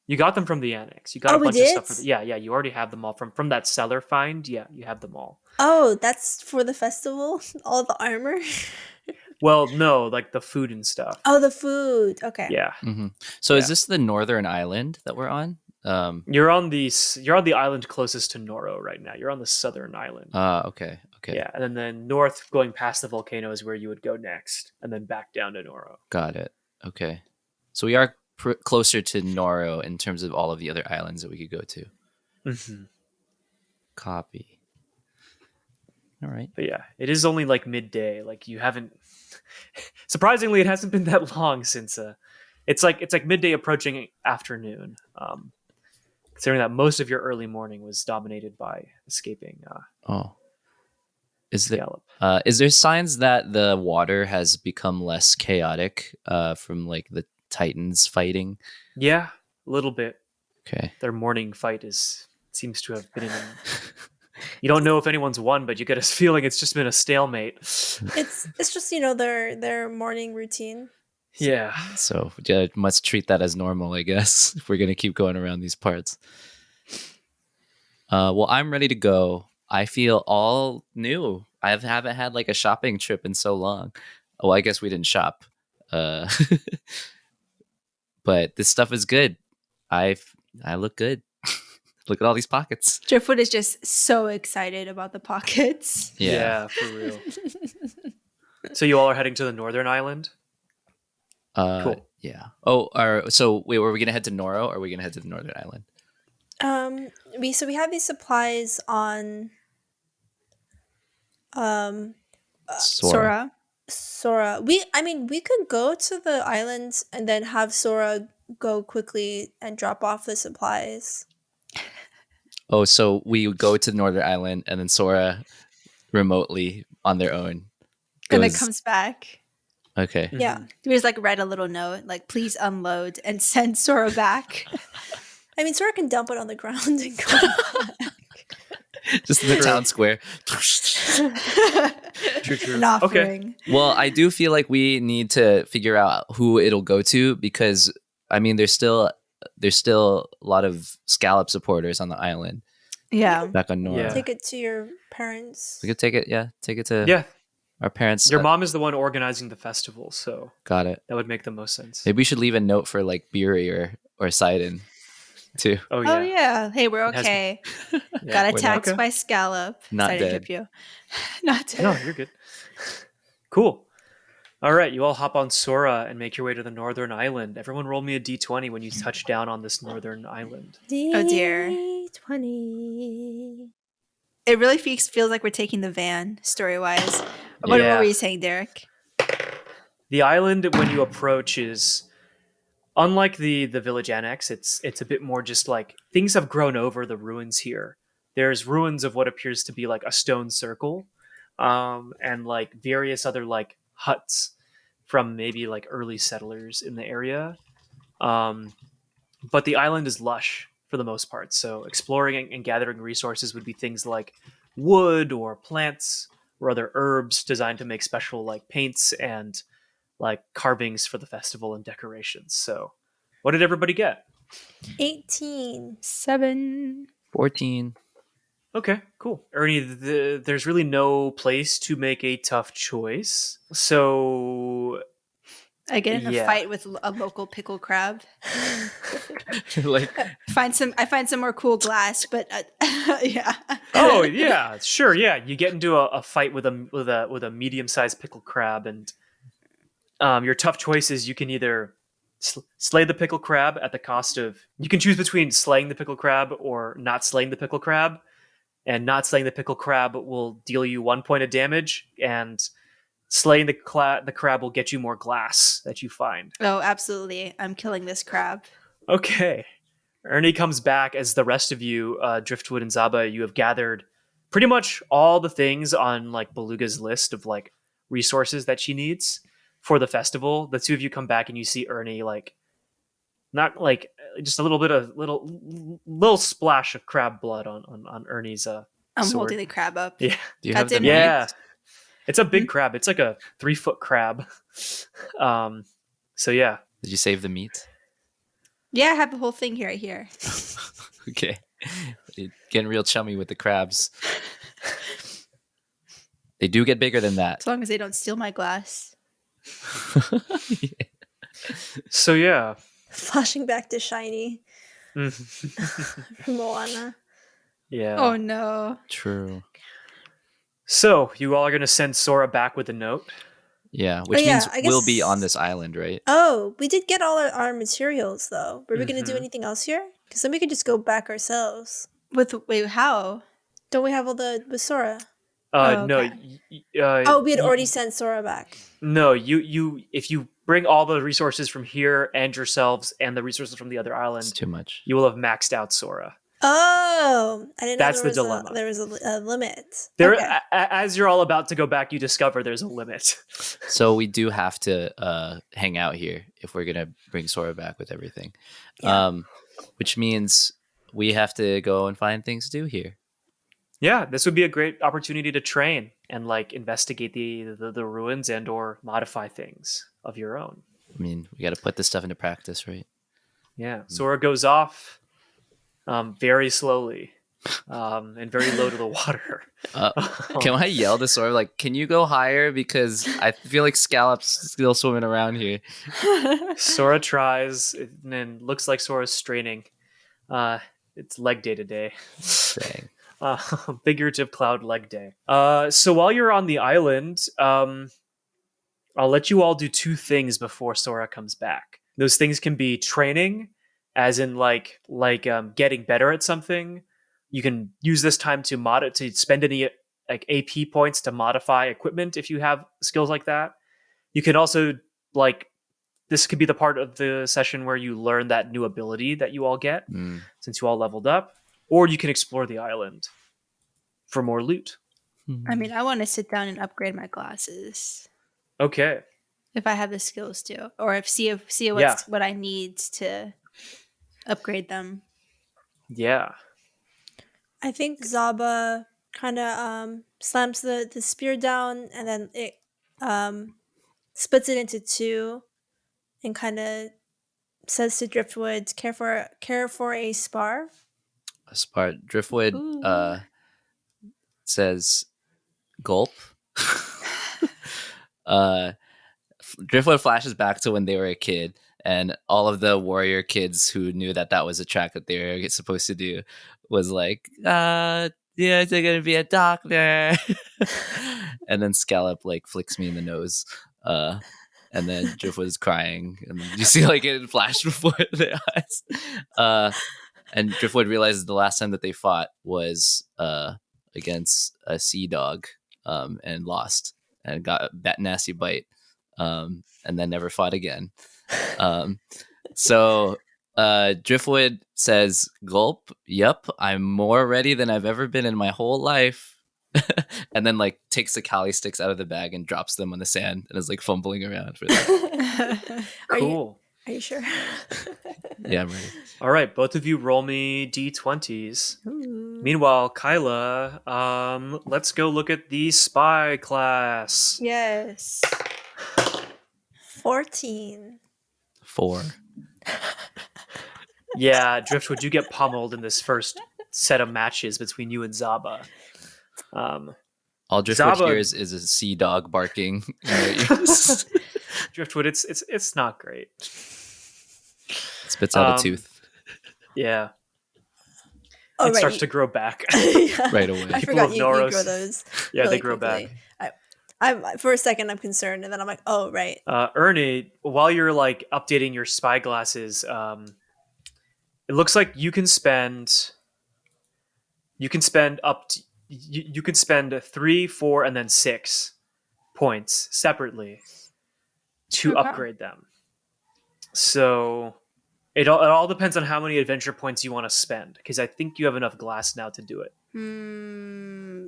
You got them from the annex. You got Oh, a we bunch of stuff. did? Yeah. You already have them all from that cellar find. Yeah, you have them all. Oh, that's for the festival? All the armor? Well, no, like the food and stuff. Oh, the food. Okay. Yeah, Hmm. So Yeah. is this the northern island that we're on? you're on the island closest to Noro right now. You're on the southern island. Okay. Yeah, and then north, going past the volcano, is where you would go next, and then back down to Noro. Got it. Okay. So we are closer to Noro in terms of all of the other islands that we could go to. Mm-hmm. Copy. All right. But yeah, it is only like midday. Like you haven't. Surprisingly, it hasn't been that long since. It's like midday approaching afternoon. Considering that most of your early morning was dominated by escaping Oh. Is there Gallop. is there signs that the water has become less chaotic from like the Titans fighting? Yeah, a little bit. Okay. Their morning fight seems to have been. You don't know if anyone's won, but you get a feeling it's just been a stalemate. It's just, their morning routine. Yeah. So yeah, must treat that as normal, I guess, if we're gonna keep going around these parts. Well, I'm ready to go. I feel all new. I haven't had like a shopping trip in so long. Oh, I guess we didn't shop. Uh, but this stuff is good. I look good. Look at all these pockets. Driftwood is just so excited about the pockets. Yeah, for real. So you all are heading to the northern island? Cool. Yeah. Oh, so wait, were we gonna head to Noro or are we gonna head to the northern island? We have these supplies on Sora. Sora. We could go to the islands and then have Sora go quickly and drop off the supplies. Oh, so we would go to the northern island and then Sora remotely on their own. And then goes- comes back. Okay. Yeah. We just like write a little note, like please unload and send Sora back. I mean, Sora can dump it on the ground and go back. Just in the town square. True. An offering. Well, I do feel like we need to figure out who it'll go to because I mean there's still a lot of Scallop supporters on the island Yeah. back on Nora. Yeah. Take it to your parents. We could take it to Yeah. our parents. Your mom is the one organizing the festival, so Got it. that would make the most sense. Maybe we should leave a note for like Beery or Sidon too. Oh yeah. Oh yeah. Hey, we're It has- okay. Yeah. Got we're attacked not- by Scallop. Not Sorry to dead. trip you. Not dead. No, you're good. Cool. All right, you all hop on Sora and make your way to the northern island. Everyone roll me a d20 when you touch down on this northern island. Oh, dear. 20. It really feels like we're taking the van, story-wise. What Yeah. were you saying, Derek? The island, when you approach, is unlike the village annex. It's a bit more just like things have grown over the ruins here. There's ruins of what appears to be like a stone circle, and like various other like huts from maybe like early settlers in the area. But the island is lush for the most part. So exploring and gathering resources would be things like wood or plants or other herbs designed to make special like paints and like carvings for the festival and decorations. So what did everybody get? 18. 7. 14. Okay, cool. Ernie, there's really no place to make a tough choice. So I get in a Yeah. fight with a local pickle crab. Like I find some more cool glass, but yeah. oh yeah, sure, yeah. You get into a fight with a medium-sized pickle crab, and your tough choice is you can either slay the pickle crab at the cost of. You can choose between slaying the pickle crab or not slaying the pickle crab, and not slaying the pickle crab will deal you 1 point of damage, and slaying the crab will get you more glass that you find. Oh, absolutely. I'm killing this crab. Okay. Ernie comes back as the rest of you, Driftwood and Zaba, you have gathered pretty much all the things on like Beluga's list of like resources that she needs for the festival. The two of you come back and you see Ernie like not like just a little bit of little splash of crab blood on Ernie's I'm sword. holding the crab up. Yeah. Do you have That's the it, meat? Yeah. It's a big crab. It's like a 3-foot crab. So yeah. Did you save the meat? Yeah, I have the whole thing right here. Okay. You're getting real chummy with the crabs. They do get bigger than that. As long as they don't steal my glass. So yeah. Flashing back to Shiny from Moana. Yeah. Oh no. True. So you all are gonna send Sora back with a note. Yeah, which yeah, means I we'll be guess- on this island, right? Oh, we did get all our materials though. Were we going to do Mhm. anything else here? Because then we could just go back ourselves. Wait, how? Don't we have all the with Sora? Oh, No. okay. Oh, we had already sent Sora back. No, you. If you bring all the resources from here and yourselves and the resources from the other It's island, too much. you will have maxed out Sora. Oh, I didn't know That's there the was dilemma. there was a limit. There, Okay. as you're all about to go back, you discover there's a limit. So we do have to hang out here if we're gonna bring Sora back with everything. Yeah. Which means we have to go and find things to do here. Yeah, this would be a great opportunity to train and like investigate the ruins and or modify things of your own. I mean, we got to put this stuff into practice, right? Yeah, Sora goes off very slowly and very low to the water. Can I yell to Sora, like, can you go higher? Because I feel like Scallop's still swimming around here. Sora tries, and then looks like Sora's straining. It's leg day today. Dang. Figurative cloud leg day. So while you're on the island, I'll let you all do 2 things before Sora comes back. Those things can be training, as in like getting better at something. You can use this time to spend any like AP points to modify equipment if you have skills like that. You can also like this could be the part of the session where you learn that new ability that you all get since you all leveled up, or you can explore the island for more loot. I mean, I want to sit down and upgrade my glasses Okay. if I have the skills to, or see what I need to upgrade them. Yeah. I think Zaba kind of slams the spear down and then it splits it into 2 and kind of says to Driftwood, care for a spar. A Spart. Driftwood says gulp. Driftwood flashes back to when they were a kid and all of the warrior kids who knew that was a track that they were supposed to do was like, yeah, they're gonna be a doctor. And then Scallop like flicks me in the nose. And then Driftwood is crying, and you see like it flash before their eyes. And Driftwood realizes the last time that they fought was against a sea dog, and lost and got that nasty bite, and then never fought again. So Driftwood says, "Gulp. Yep, I'm more ready than I've ever been in my whole life." And then like takes the Kali sticks out of the bag and drops them on the sand and is like fumbling around for that. Cool. Are you sure? Yeah, I'm ready. All right, both of you roll me d20s. Meanwhile, Kyla, let's go look at the spy class. Yes. 14. 4. Yeah, Driftwood, you get pummeled in this first set of matches between you and Zaba. All Driftwood Zaba- hears is a sea dog barking in their ears. Driftwood, it's not great. Spits out a tooth Yeah, Oh, it right. starts to grow back. Yeah. right away. I People forgot of you Noros. grow those. Yeah, really they grow quickly. back. I'm for a second I'm concerned, and then I'm like, oh right. Ernie, while you're like updating your spy glasses, it looks like you can spend up to, you can spend 3, 4, and then 6 points separately to Okay. upgrade them. So it all depends on how many adventure points you want to spend, because I think you have enough glass now to do it.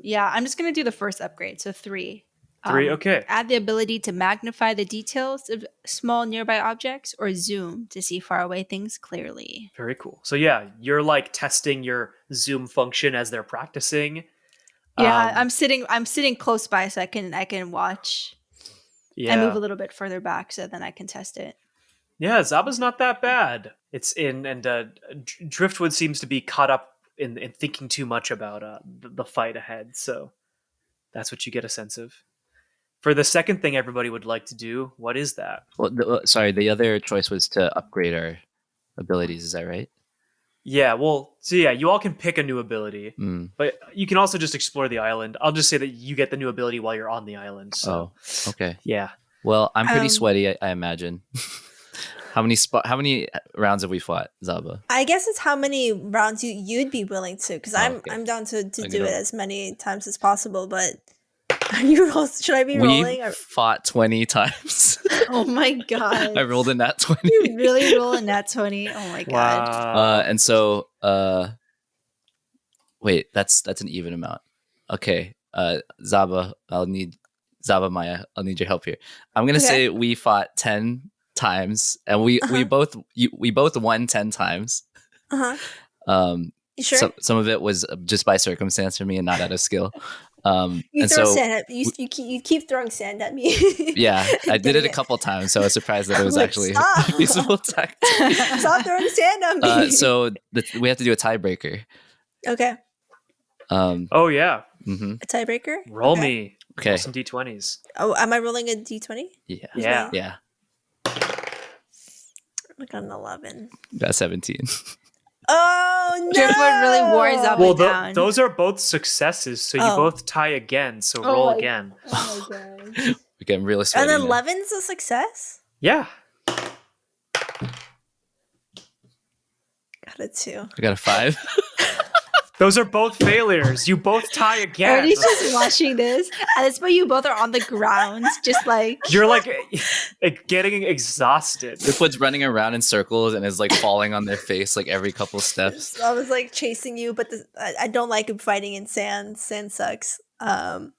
Yeah, I'm just gonna do the first upgrade, so 3. 3, okay. Add the ability to magnify the details of small nearby objects, or zoom to see far away things clearly. Very cool. So yeah, you're like testing your zoom function as they're practicing. Yeah, I'm sitting close by, so I can watch and move a Yeah. little bit further back, so then I can test it. Yeah, Zaba's not that bad. It's in, and Driftwood seems to be caught up in thinking too much about the fight ahead. So that's what you get a sense of. For the second thing everybody would like to do, what is that? Well, the other choice was to upgrade our abilities. Is that right? Yeah, well, so yeah, you all can pick a new ability, but you can also just explore the island. I'll just say that you get the new ability while you're on the island. So, okay. yeah. Well, I'm pretty sweaty, I imagine. How many rounds have we fought, Zaba? I guess it's how many rounds you'd be willing to, because I'm down to do it as many times as possible. But should I be rolling? We fought 20 times. Oh my god! I rolled a nat 20. You really roll a nat 20? Oh my god! Wow. And so, wait, that's an even amount. Okay, Zaba, Maya, I'll need your help here. I'm gonna say we fought 10 times, and we both won 10 times. You sure? Some of it was just by circumstance for me and not out of skill. You throw sand at you keep throwing sand at me. Yeah, I did it a couple times, so I was surprised that it was actually a feasible tactic. Stop throwing sand at me. So we have to do a tiebreaker. Okay. Oh yeah. Mm-hmm. A tiebreaker? Roll me. Okay. Roll some d20s. Oh, am I rolling a d20? Yeah. Yeah. I got an 11. Got 17. Oh no! Driftwood really wore Zaba Well, down. those are both successes, so you both tie again. So roll again. Oh my god. We're getting really sweaty. And now. 11's a success? Yeah. Got a 2. I got a 5. Those are both failures. You both tie again. Ernie's just watching this, and it's why you both are on the ground, just like You're like getting exhausted. Driftwood's running around in circles and is like falling on their face like every couple steps. I was like chasing you, but I don't like fighting in sand. Sand sucks. Fuck.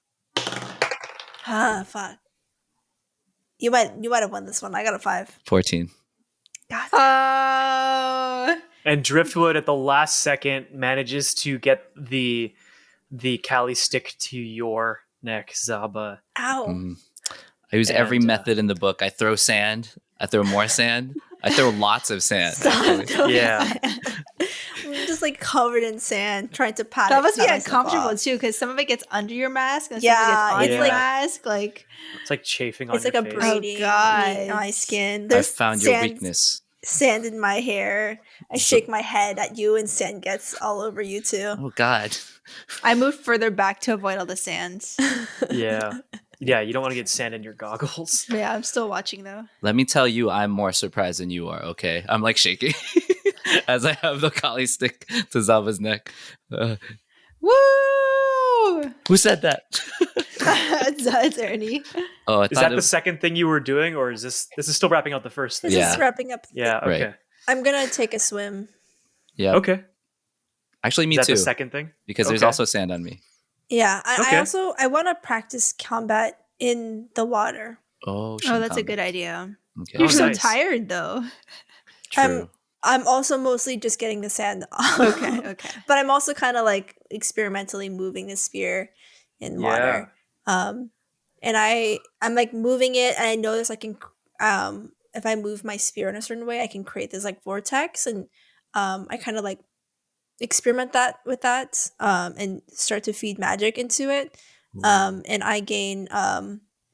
You might have won this one. I got a 5. 14. God. And Driftwood at the last second manages to get the Kali stick to your neck, Zaba. Ow. I use every And, method in the book. I throw sand. I throw more sand. I throw lots of sand. Stop. Yeah. I'm just like covered in sand, trying to pat that must be myself uncomfortable off. too, because some of it gets under your mask and Yeah, some of it gets on it's your like- mask. Like It's like chafing on It's your like a face. braiding God. on my skin. I There's found your sand- weakness. Sand in my hair. I shake my head at you, and sand gets all over you too. Oh God. I moved further back to avoid all the sands. Yeah. Yeah, you don't want to get sand in your goggles. But yeah, I'm still watching though. Let me tell you, I'm more surprised than you are. Okay, I'm like shaking as I have the Kali stick to Zaba's neck. Woo! Who said that? It's Ernie. Oh, I Is thought that it the second thing you were doing, or is this is still wrapping up the first thing? This Yeah. is wrapping up. Yeah, okay. Right. I'm gonna take a swim. Yeah. Okay. Actually, me Is that too. the second thing? Because there's Okay. also sand on me. Yeah, I Okay. also want to practice combat in the water. Oh, Oh, that's a good idea. Okay. You're Oh, so nice. tired though. True. I'm also mostly just getting the sand off. Okay. But I'm also kind of like experimentally moving the spear in water. And I'm like moving it, and I notice I can if I move my spear in a certain way, I can create this like vortex, and I kind of like experiment with that and start to feed magic into it. And I gain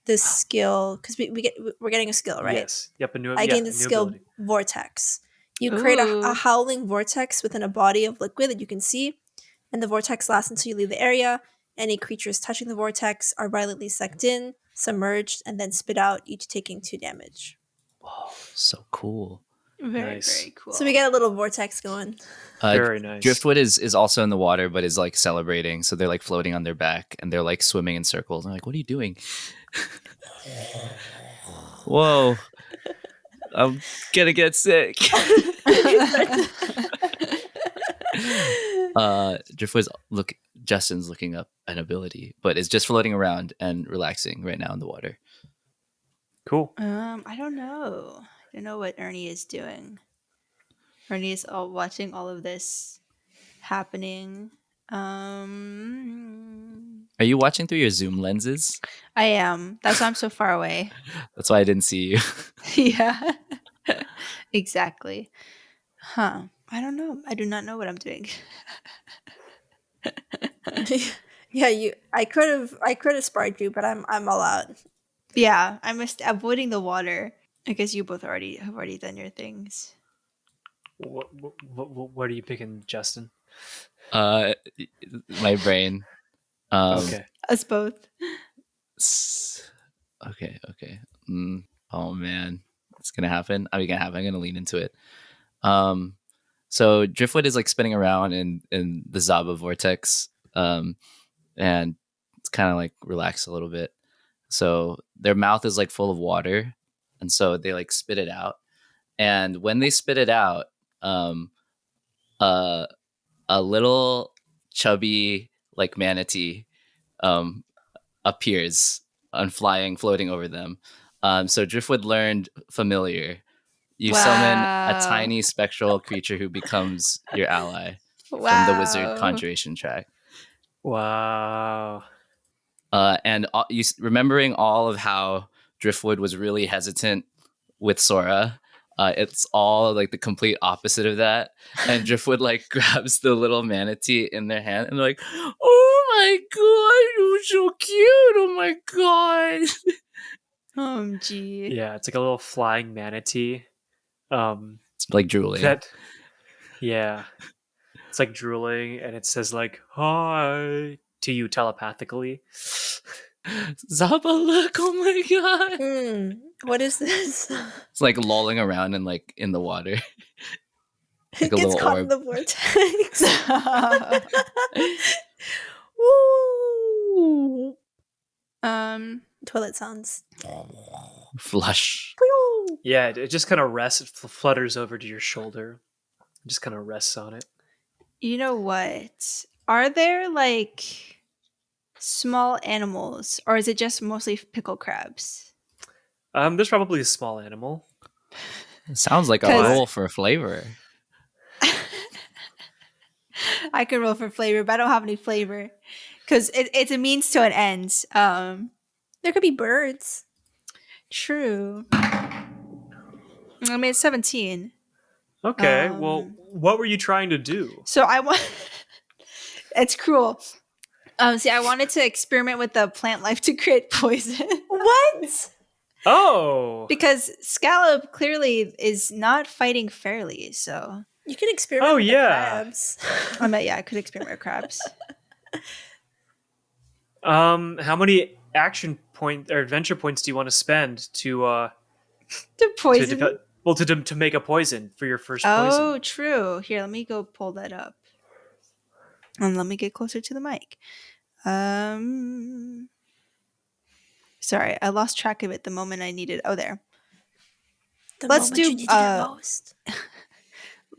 this skill because we're getting a skill, right? Yes. Yep. I gain the new skill ability. vortex. You create a Ooh. howling vortex within a body of liquid that you can see, and the vortex lasts until you leave the area. Any creatures touching the vortex are violently sucked in, submerged, and then spit out, each taking 2 damage. Whoa, so cool. Very, Nice. very cool. So we get a little vortex going. Very nice. Driftwood is also in the water, but is like celebrating. So they're like floating on their back and they're like swimming in circles. I'm like, what are you doing? Whoa. I'm gonna get sick. Justin's looking up an ability, but is just floating around and relaxing right now in the water. Cool. I don't know. I don't know what Ernie is doing. Ernie is all watching all of this happening. Are you watching through your Zoom lenses? I am. That's why I'm so far away. That's why I didn't see you. Yeah. Exactly. Huh. I don't know. I do not know what I'm doing. Yeah, I could have sparred you, but I'm all out. Yeah, I'm avoiding the water. I guess you both have already done your things. What are you picking, Justin? My brain. Okay. Us both. Okay. Oh man, it's gonna happen. I'm gonna lean into it. So Driftwood is like spinning around in the Zaba vortex, and it's kind of like relaxed a little bit. So their mouth is like full of water, and so they like spit it out. And when they spit it out, a little chubby like manatee appears and floating over them. So Driftwood learned familiar. You summon a Wow. tiny spectral creature who becomes your ally from the wizard Wow. conjuration track. Wow. And remembering all of how Driftwood was really hesitant with Sora, it's all like the complete opposite of that. And Driftwood like grabs the little manatee in their hand and they're like, "Oh my god, you're so cute! Oh my god!" OMG. Yeah, it's like a little flying manatee. It's like drooling. Yeah. It's like drooling, and it says like "hi" to you telepathically. Zaba, look! Oh my god! What is this? It's like lolling around and like in the water. It a gets little caught orb. in the vortex. Woo! Toilet sounds. Flush. Yeah, it just kind of rests. It flutters over to your shoulder. It just kind of rests on it. You know what? Are there like small animals, or is it just mostly pickle crabs? There's probably a small animal. It sounds like a 'Cause- roll for flavor. I could roll for flavor, but I don't have any flavor because it's a means to an end. There could be birds. True. I mean, it's 17. Okay, well, what were you trying to do? So I want. It's cruel. See, I wanted to experiment with the plant life to create poison. What? Oh! Because Scallop clearly is not fighting fairly, so. You can experiment with the crabs. I mean, yeah, I could experiment with crabs. How many action point or adventure points do you want to spend to poison? to make a poison for your first Oh, poison? true. Here, let me go pull that up. And let me get closer to the mic. Sorry, I lost track of it the moment I needed. Oh, there. Let's do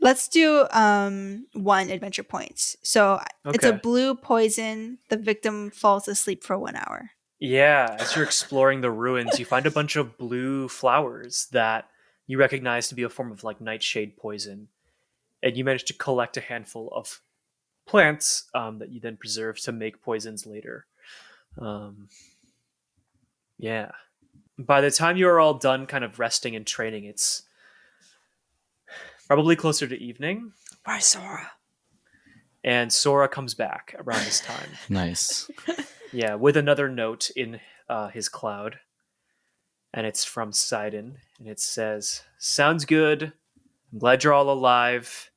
let's do 1 adventure points. So it's a Okay. blue poison. The victim falls asleep for 1 hour. Yeah, as you're exploring the ruins, you find a bunch of blue flowers that you recognize to be a form of like nightshade poison, and you manage to collect a handful of plants that you then preserve to make poisons later. Yeah. By the time you are all done kind of resting and training, it's probably closer to evening. Where's Sora? And Sora comes back around this time. Nice. Yeah, with another note in his cloud. And it's from Sidon. And it says, "Sounds good. I'm glad you're all alive.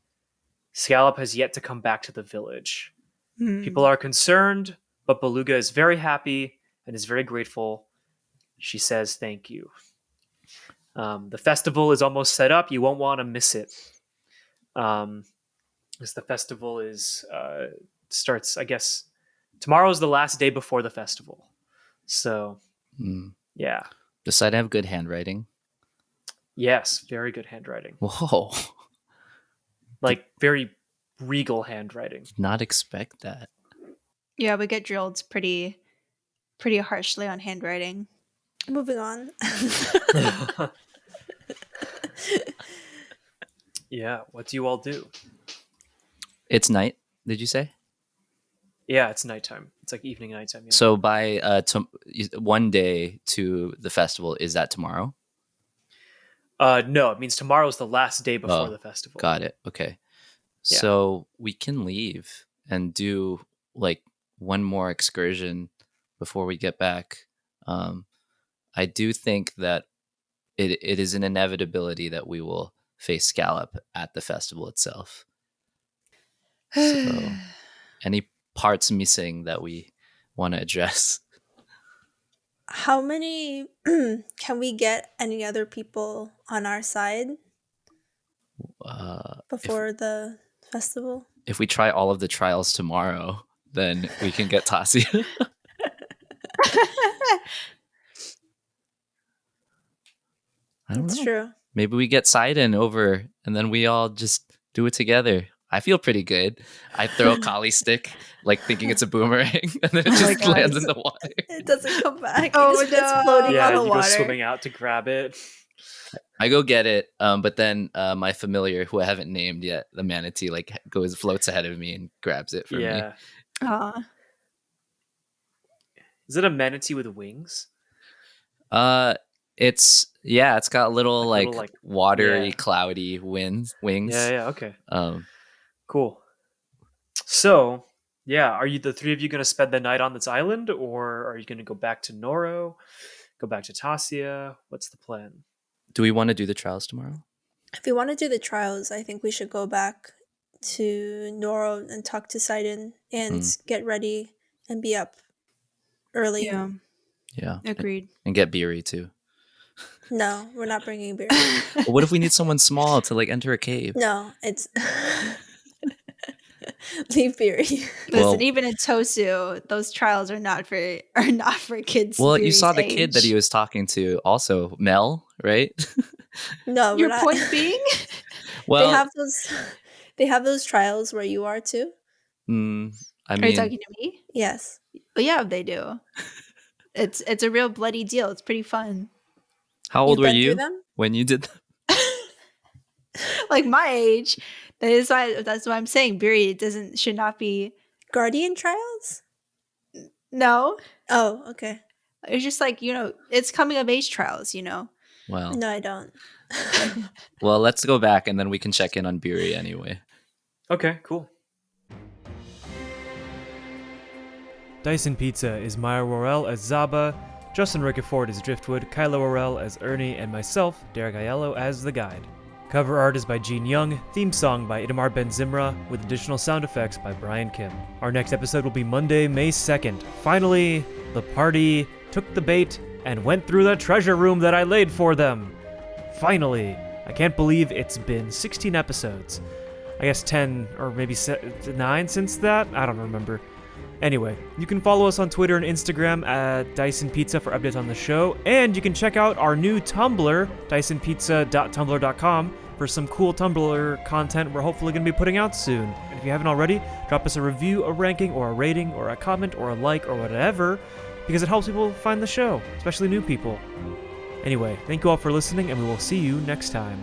Scallop has yet to come back to the village. People are concerned, but Beluga is very happy and is very grateful. She says thank you. The festival is almost set up. You won't want to miss it. As the festival starts, I guess, tomorrow is the last day before the festival. So, yeah. Does Sidon have good handwriting? Yes, very good handwriting. Whoa. Like very regal handwriting. Did not expect that. Yeah, we get drilled pretty harshly on handwriting. Moving on. Yeah, what do you all do? It's night, did you say? Yeah, it's nighttime. It's like evening, nighttime. Yeah. So by one day to the festival, is that tomorrow? No, it means tomorrow's the last day before the festival. Got it. Okay. Yeah. So we can leave and do like one more excursion before we get back. I do think that it is an inevitability that we will face Scallop at the festival itself. So any parts missing that we want to address? How many can we get any other people on our side before the festival? If we try all of the trials tomorrow, then we can get Tasia. I don't That's know. true. Maybe we get Sidon over and then we all just do it together. I feel pretty good. I throw a Kali stick, like thinking it's a boomerang, and then it just God. lands in the water. It doesn't come back. Oh, It's no. floating Yeah, on the you water. go swimming out to grab it. I go get it, but then my familiar, who I haven't named yet, the manatee, like floats ahead of me and grabs it for me. Yeah. Aw. Is it a manatee with wings? It's got little like, watery, yeah. cloudy wings. Yeah, okay. Um, Cool. So, yeah, are you the three of you going to spend the night on this island, or are you going to go back to Noro, go back to Tasia? What's the plan? do we want to do the trials tomorrow? If we want to do the trials, I think we should go back to Noro and talk to Sidon and get ready and be up early. Yeah, Yeah, agreed. and get Beery too. No, we're not bringing beer. But what if we need someone small to like enter a cave? No, it's leave Beery. Listen, Well- even in Tosu, those trials are not for kids. Well, you Beery's saw the age. kid that he was talking to, also Mel, right? No, we're Your not. point being, Well, they have those trials where you are too. I are you mean, talking to me? Yes. Oh yeah, they do. It's a real bloody deal. It's pretty fun. how old You've were been through you them? when you did that? Like my age. That's why I'm saying Beery should not be. Guardian trials? No, Oh, okay. it's just like, it's coming of age trials. Well, No, I don't. well, let's go back and then we can check in on Beery anyway. Okay, cool. Dyson Pizza is Mya Worrell as Zaba, Justin Ricafort as Driftwood, Kyla Worrell as Ernie, and myself, Derek Aiello, as the guide. Cover art is by Gene Young, theme song by Itamar Ben Zimra, with additional sound effects by Brian Kim. Our next episode will be Monday, May 2nd. Finally, the party took the bait and went through the treasure room that I laid for them. Finally. I can't believe it's been 16 episodes. I guess 10 or maybe 9 since that? I don't remember. Anyway, you can follow us on Twitter and Instagram at Dyson Pizza for updates on the show, and you can check out our new Tumblr, dysonpizza.tumblr.com, for some cool Tumblr content we're hopefully going to be putting out soon. And if you haven't already, drop us a review, a ranking, or a rating, or a comment, or a like, or whatever, because it helps people find the show, especially new people. Anyway, thank you all for listening, and we will see you next time.